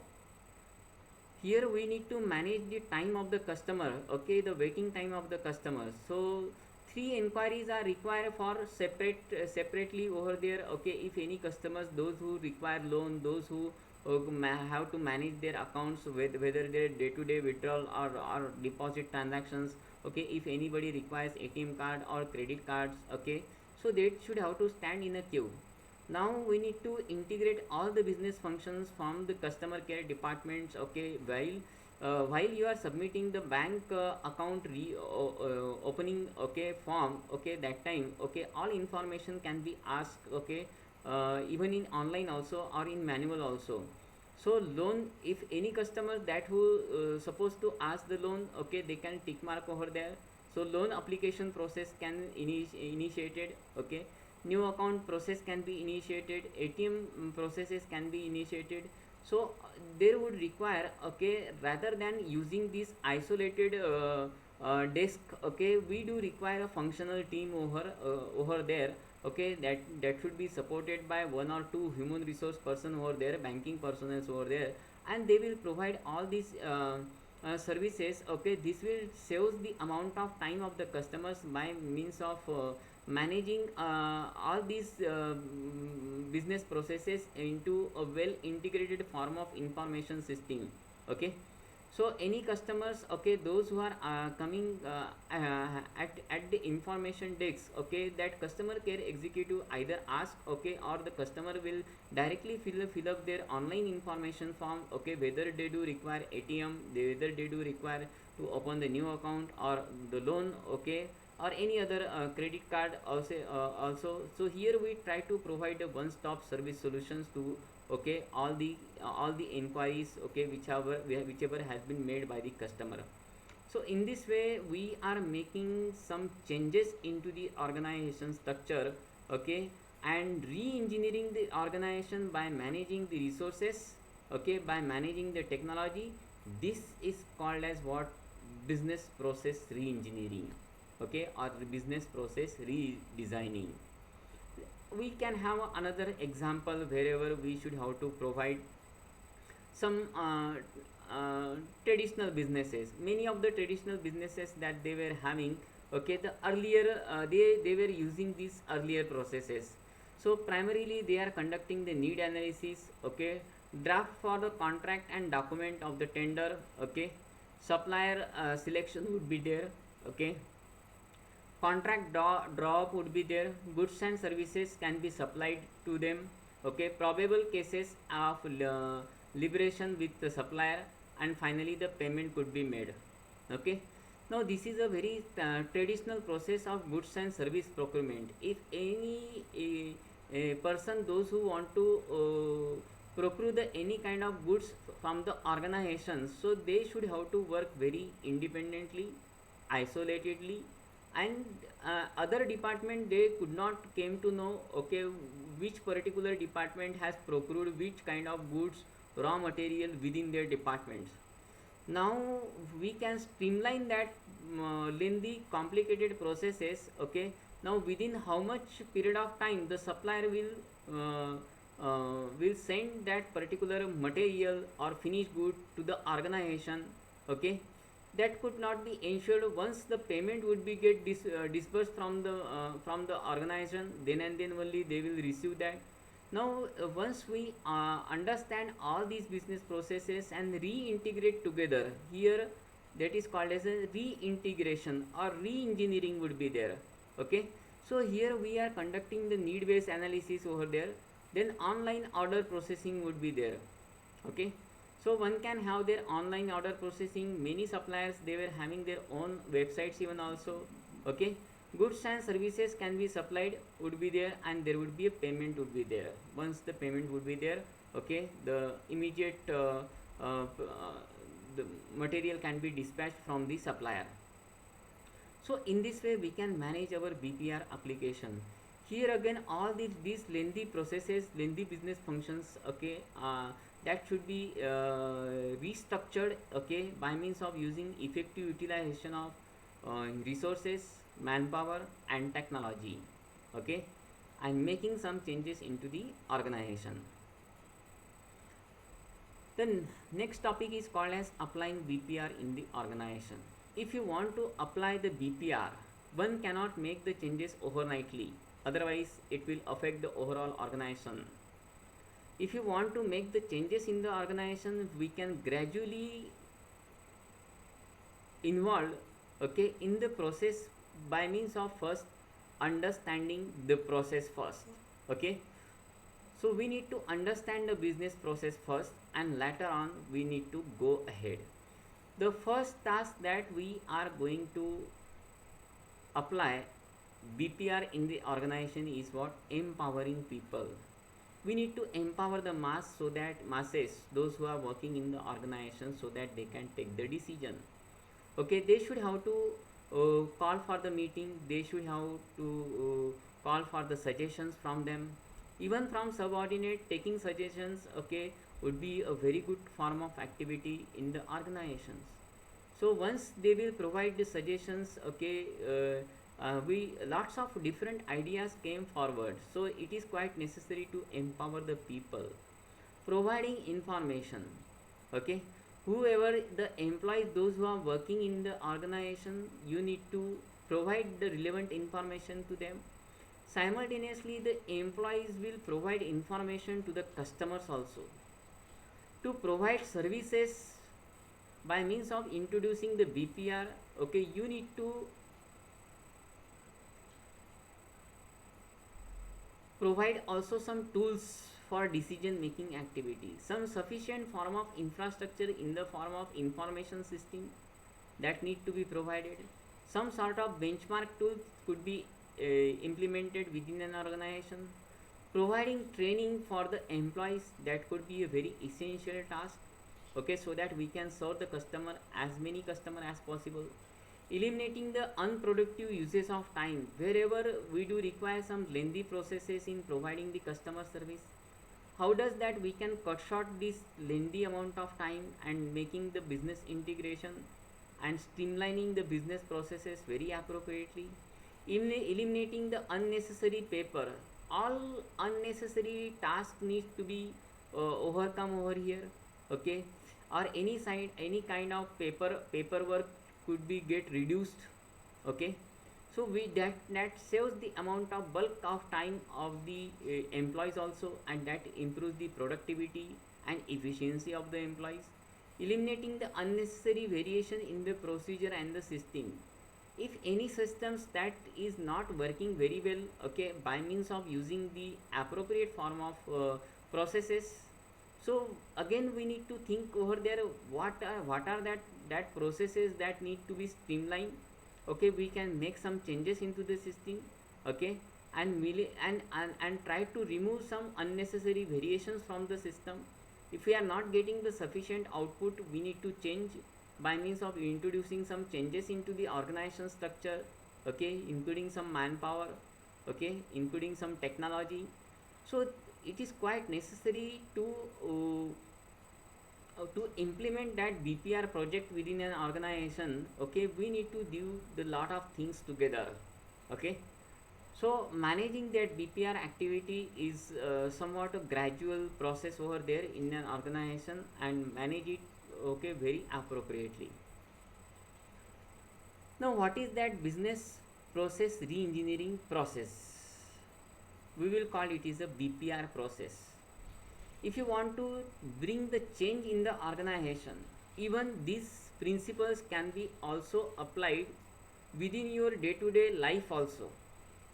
S1: here we need to manage the time of the customer. Okay, the waiting time of the customer. So three inquiries are required for separately over there. Okay, if any customers, those who require loan, those who have to manage their accounts with whether their day-to-day withdrawal or deposit transactions. Okay, if anybody requires ATM card or credit cards. Okay, so they should have to stand in a queue. Now we need to integrate all the business functions from the customer care departments. Okay, while you are submitting the bank account opening, okay, form. Okay, that time, okay, all information can be asked. Okay, even in online also or in manual also. So loan, if any customer that who supposed to ask the loan, okay, they can tick mark over there. So loan application process can initiated. Okay, new account process can be initiated, ATM processes can be initiated. So there would require, okay, rather than using this isolated desk, okay, we do require a functional team over there. Okay, that should be supported by one or two human resource person over there, banking personnel over there, and they will provide all these services. Okay, this will saves the amount of time of the customers by means of managing all these business processes into a well integrated form of information system. Okay, so any customers, okay, those who are coming at the information desk, okay, that customer care executive either ask, okay, or the customer will directly fill up their online information form. Okay, whether they do require ATM, whether they do require to open the new account or the loan. Okay, or any other credit card also. So here we try to provide a one stop service solutions to, okay, all the inquiries, okay, whichever has been made by the customer. So in this way we are making some changes into the organization structure. Okay, and re-engineering the organization by managing the resources. Okay, by managing the technology. This is called as what? Business process re-engineering. Okay, or business process redesigning. We can have another example wherever we should have to provide some traditional businesses. Many of the traditional businesses that they were having, okay, the earlier they were using these earlier processes. So primarily they are conducting the need analysis. Okay, draft for the contract and document of the tender. Okay, supplier selection would be there. Okay, contract draw up would be there, goods and services can be supplied to them. okay, probable cases of liberation with the supplier, and finally the payment could be made. Okay, now this is a very traditional process of goods and service procurement. If any a person, those who want to procure the any kind of goods from the organization, so they should have to work very independently, isolatedly, and other department they could not came to know, okay, which particular department has procured which kind of goods, raw material within their departments. Now we can streamline that lengthy complicated processes. Okay, now within how much period of time the supplier will send that particular material or finished good to the organization. Okay, that could not be ensured. Once the payment would be get disbursed from the organization, then and then only they will receive that. Now once we understand all these business processes and reintegrate together here, that is called as a reintegration or re-engineering would be there. Okay, so here we are conducting the need based analysis over there, then online order processing would be there. Okay, so one can have their online order processing. Many suppliers they were having their own websites even also. Okay, goods and services can be supplied would be there, and there would be a payment would be there. Once the payment would be there, okay, the immediate the material can be dispatched from the supplier. So in this way we can manage our BPR application. Here again all these lengthy processes, lengthy business functions, okay, that should be restructured, okay, by means of using effective utilization of resources, manpower and technology. Okay, and making some changes into the organization. The next topic is called as applying BPR in the organization. If you want to apply the BPR, one cannot make the changes overnightly, otherwise it will affect the overall organization. If you want to make the changes in the organization, we can gradually involve, okay, in the process by means of first understanding the process first. Okay, so we need to understand the business process first, and later on we need to go ahead. The first task that we are going to apply BPR in the organization is what? Empowering people. We need to empower the masses, those who are working in the organization, so that they can take the decision. Okay, they should have to call for the meeting, they should have to call for the suggestions from them. Even from subordinate taking suggestions, okay, would be a very good form of activity in the organizations. So once they will provide the suggestions, okay, we lots of different ideas came forward, so it is quite necessary to empower the people. Providing information, okay, whoever the employees, those who are working in the organization, you need to provide the relevant information to them. Simultaneously the employees will provide information to the customers also. To provide services by means of introducing the BPR, okay, you need to provide also some tools for decision making activity, some sufficient form of infrastructure in the form of information system that need to be provided. Some sort of benchmark tools could be implemented within an organization. Providing training for the employees, that could be a very essential task. Okay, so that we can serve the customer, as many customer as possible. Eliminating the unproductive uses of time. Wherever we do require some lengthy processes in providing the customer service, how does that we can cut short this lengthy amount of time and making the business integration and streamlining the business processes very appropriately. Eliminating the unnecessary paper. All unnecessary tasks needs to be overcome over here. Okay, or any kind of paperwork could be get reduced. Okay, so we that saves the amount of bulk of time of the employees also, and that improves the productivity and efficiency of the employees. Eliminating the unnecessary variation in the procedure and the system. If any systems that is not working very well, okay, by means of using the appropriate form of processes, so again we need to think over there what are that processes that need to be streamlined. Okay, we can make some changes into the system. Okay, and try to remove some unnecessary variations from the system. If we are not getting the sufficient output, we need to change by means of introducing some changes into the organization structure. Okay, including some manpower. Okay, including some technology. So it is quite necessary to implement that BPR project within an organization. Okay, we need to do the lot of things together. Okay, so managing that BPR activity is somewhat a gradual process over there in an organization, and manage it, okay, very appropriately. Now, what is that business process re-engineering process? We will call it is a BPR process. If you want to bring the change in the organization, even these principles can be also applied within your day-to-day life also.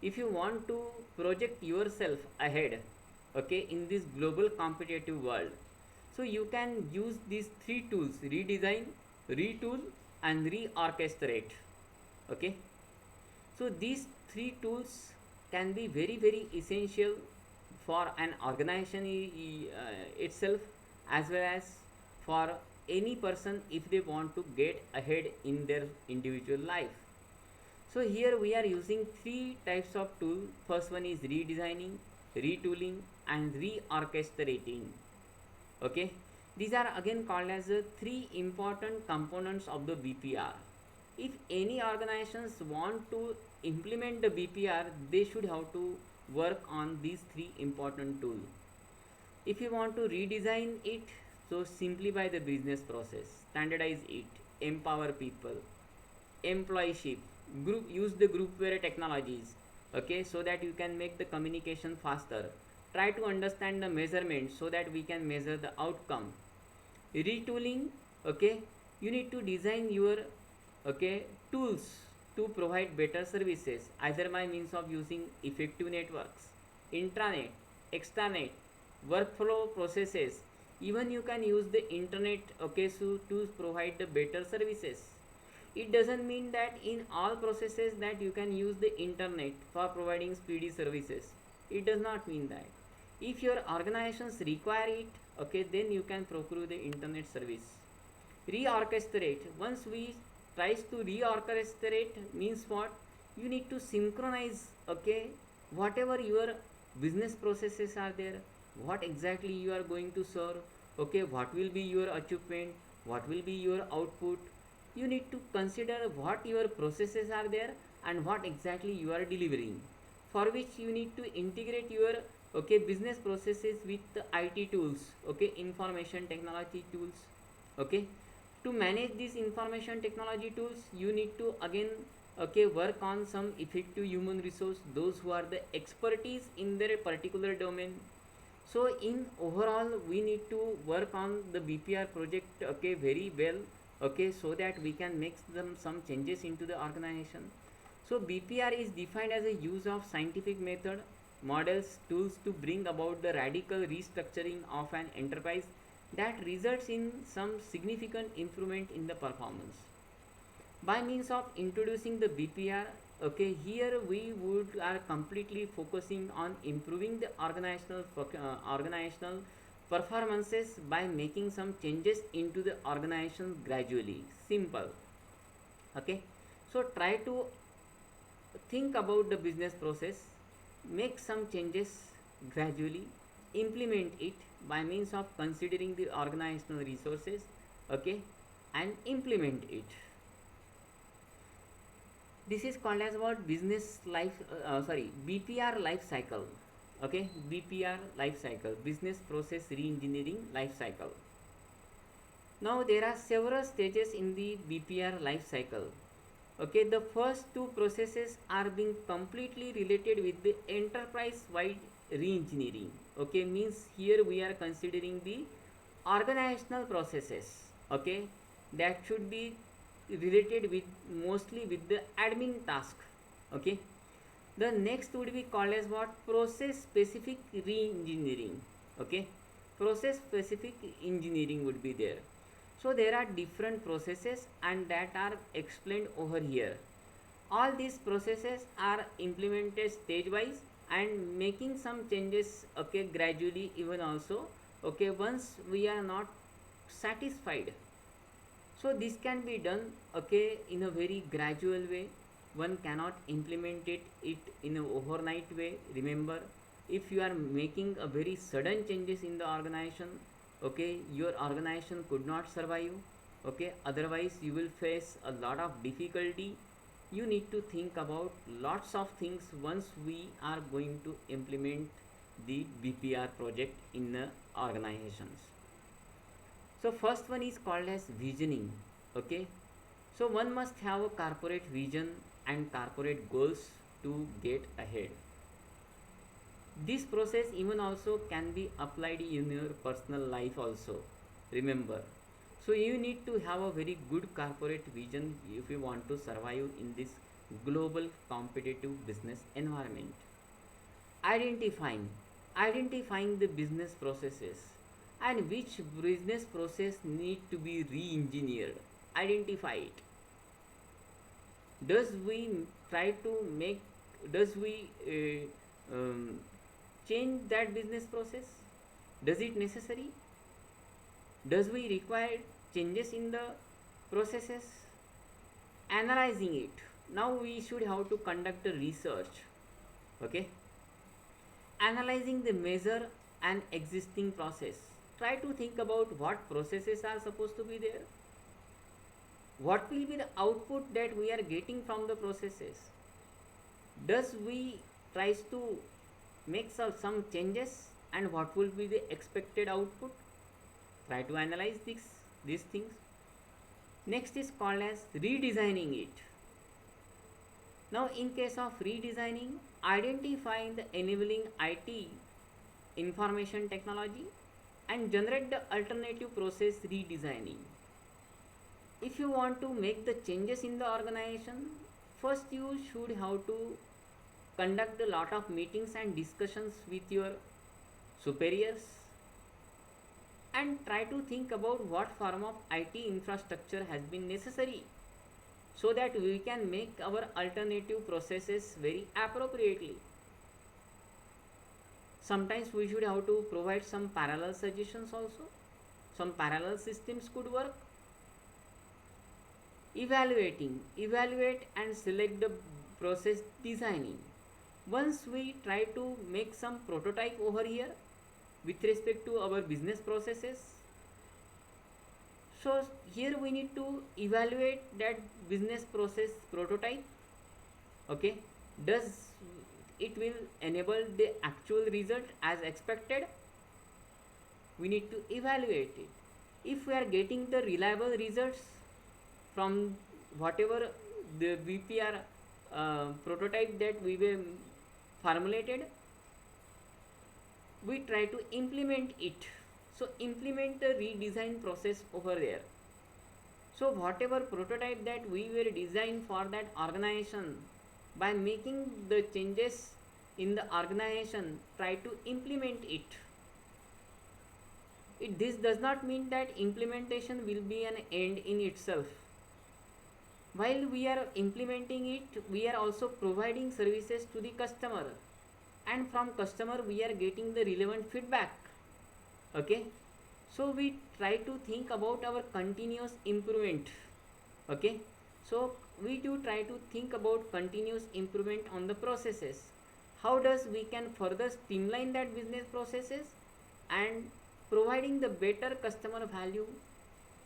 S1: If you want to project yourself ahead, okay, in this global competitive world, so you can use these three tools: redesign, retool, and reorchestrate. Okay, so these three tools can be very very essential for an organization itself, as well as for any person if they want to get ahead in their individual life. So here we are using three types of tool. First one is redesigning, retooling, and reorchestrating. Okay, these are again called as the three important components of the BPR. If any organizations want to implement the BPR, they should have to work on these three important tools. If you want to redesign it, so simplify the business process, standardize it, empower people, employeeship, group, use the groupware technologies. Okay, so that you can make the communication faster. Try to understand the measurement so that we can measure the outcome. Retooling, okay, you need to design your, okay, tools to provide better services, either by means of using effective networks, intranet, extranet, workflow processes. Even you can use the internet, okay, so to provide the better services. It doesn't mean that in all processes that you can use the internet for providing speedy services. It does not mean that. If your organizations require it, okay, then you can procure the internet service. Reorchestrate, once we tries to reorchestrate means what? You need to synchronize, okay, whatever your business processes are there, what exactly you are going to serve, okay, what will be your achievement, what will be your output. You need to consider what your processes are there and what exactly you are delivering, for which you need to integrate your, okay, business processes with the IT tools, okay, information technology tools. Okay, to manage these information technology tools, you need to again, okay, work on some effective human resource, those who are the expertise in their particular domain. So in overall we need to work on the BPR project, okay, very well. Okay, so that we can make some changes into the organization. So BPR is defined as a use of scientific method, models, tools to bring about the radical restructuring of an enterprise that results in some significant improvement in the performance. By means of introducing the BPR, okay, here we would are completely focusing on improving the organizational performances by making some changes into the organization gradually. Simple. Okay, so try to think about the business process, make some changes gradually, implement it by means of considering the organizational resources, okay, and implement it. This is called as what? Business life, sorry, BPR life cycle. Okay, BPR life cycle, business process re-engineering life cycle. Now there are several stages in the BPR life cycle. Okay, the first two processes are being completely related with the enterprise wide re-engineering. Okay, means here we are considering the organizational processes, okay, that should be related with mostly with the admin task. Okay, the next would be called as what? Process specific re-engineering. Okay, process specific engineering would be there. So there are different processes and that are explained over here. All these processes are implemented stage wise and making some changes, okay, gradually even also, okay, once we are not satisfied. So this can be done, okay, in a very gradual way. One cannot implement it in an overnight way. Remember, if you are making a very sudden changes in the organization, okay, your organization could not survive. Okay, otherwise you will face a lot of difficulty. You need to think about lots of things once we are going to implement the BPR project in the organizations. So first one is called as visioning. Okay, so one must have a corporate vision and corporate goals to get ahead. This process even also can be applied in your personal life also. Remember, so you need to have a very good corporate vision if you want to survive in this global competitive business environment. Identifying the business processes and which business process need to be re-engineered. Identify it. Does we try to make, does we change that business process? Does it necessary? Does we require changes in the processes? Analyzing it. Now we should have to conduct a research. Okay, analyzing the measure and existing process. Try to think about what processes are supposed to be there. What will be the output that we are getting from the processes? Does we tries to make some changes and what will be the expected output? Try to analyze these things. Next is called as redesigning it. Now in case of redesigning, identifying the enabling IT, information technology, and generate the alternative process redesigning. If you want to make the changes in the organization, first you should have to conduct a lot of meetings and discussions with your superiors and try to think about what form of IT infrastructure has been necessary so that we can make our alternative processes very appropriately. Sometimes we should have to provide some parallel suggestions also. Some parallel systems could work. Evaluate and select the process designing. Once we try to make some prototype over here with respect to our business processes, so here we need to evaluate that business process prototype. Okay, does it will enable the actual result as expected? We need to evaluate it. If we are getting the reliable results from whatever the BPR prototype that we were formulated, we try to implement it. So implement the redesign process over there. So whatever prototype that we were designed for that organization, by making the changes in the organization, try to implement it. This does not mean that implementation will be an end in itself. While we are implementing it, we are also providing services to the customer, and from customer we are getting the relevant feedback. Okay, so we try to think about our continuous improvement. Okay, so we do try to think about continuous improvement on the processes. How does we can further streamline that business processes and providing the better customer value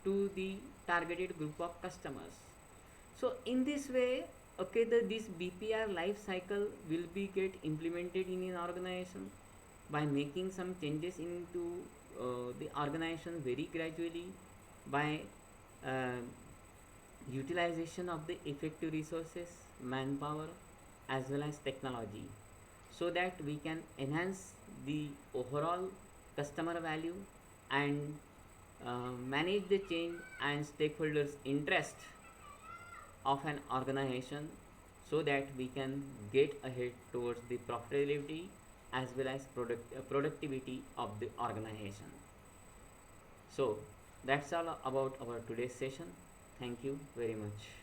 S1: to the targeted group of customers. So in this way, okay, this BPR life cycle will be get implemented in an organization by making some changes into the organization very gradually, by uh, utilization of the effective resources, manpower, as well as technology, so that we can enhance the overall customer value and manage the change and stakeholders interest of an organization so that we can get ahead towards the profitability as well as productivity of the organization. So that's all about our today's session. Thank you very much.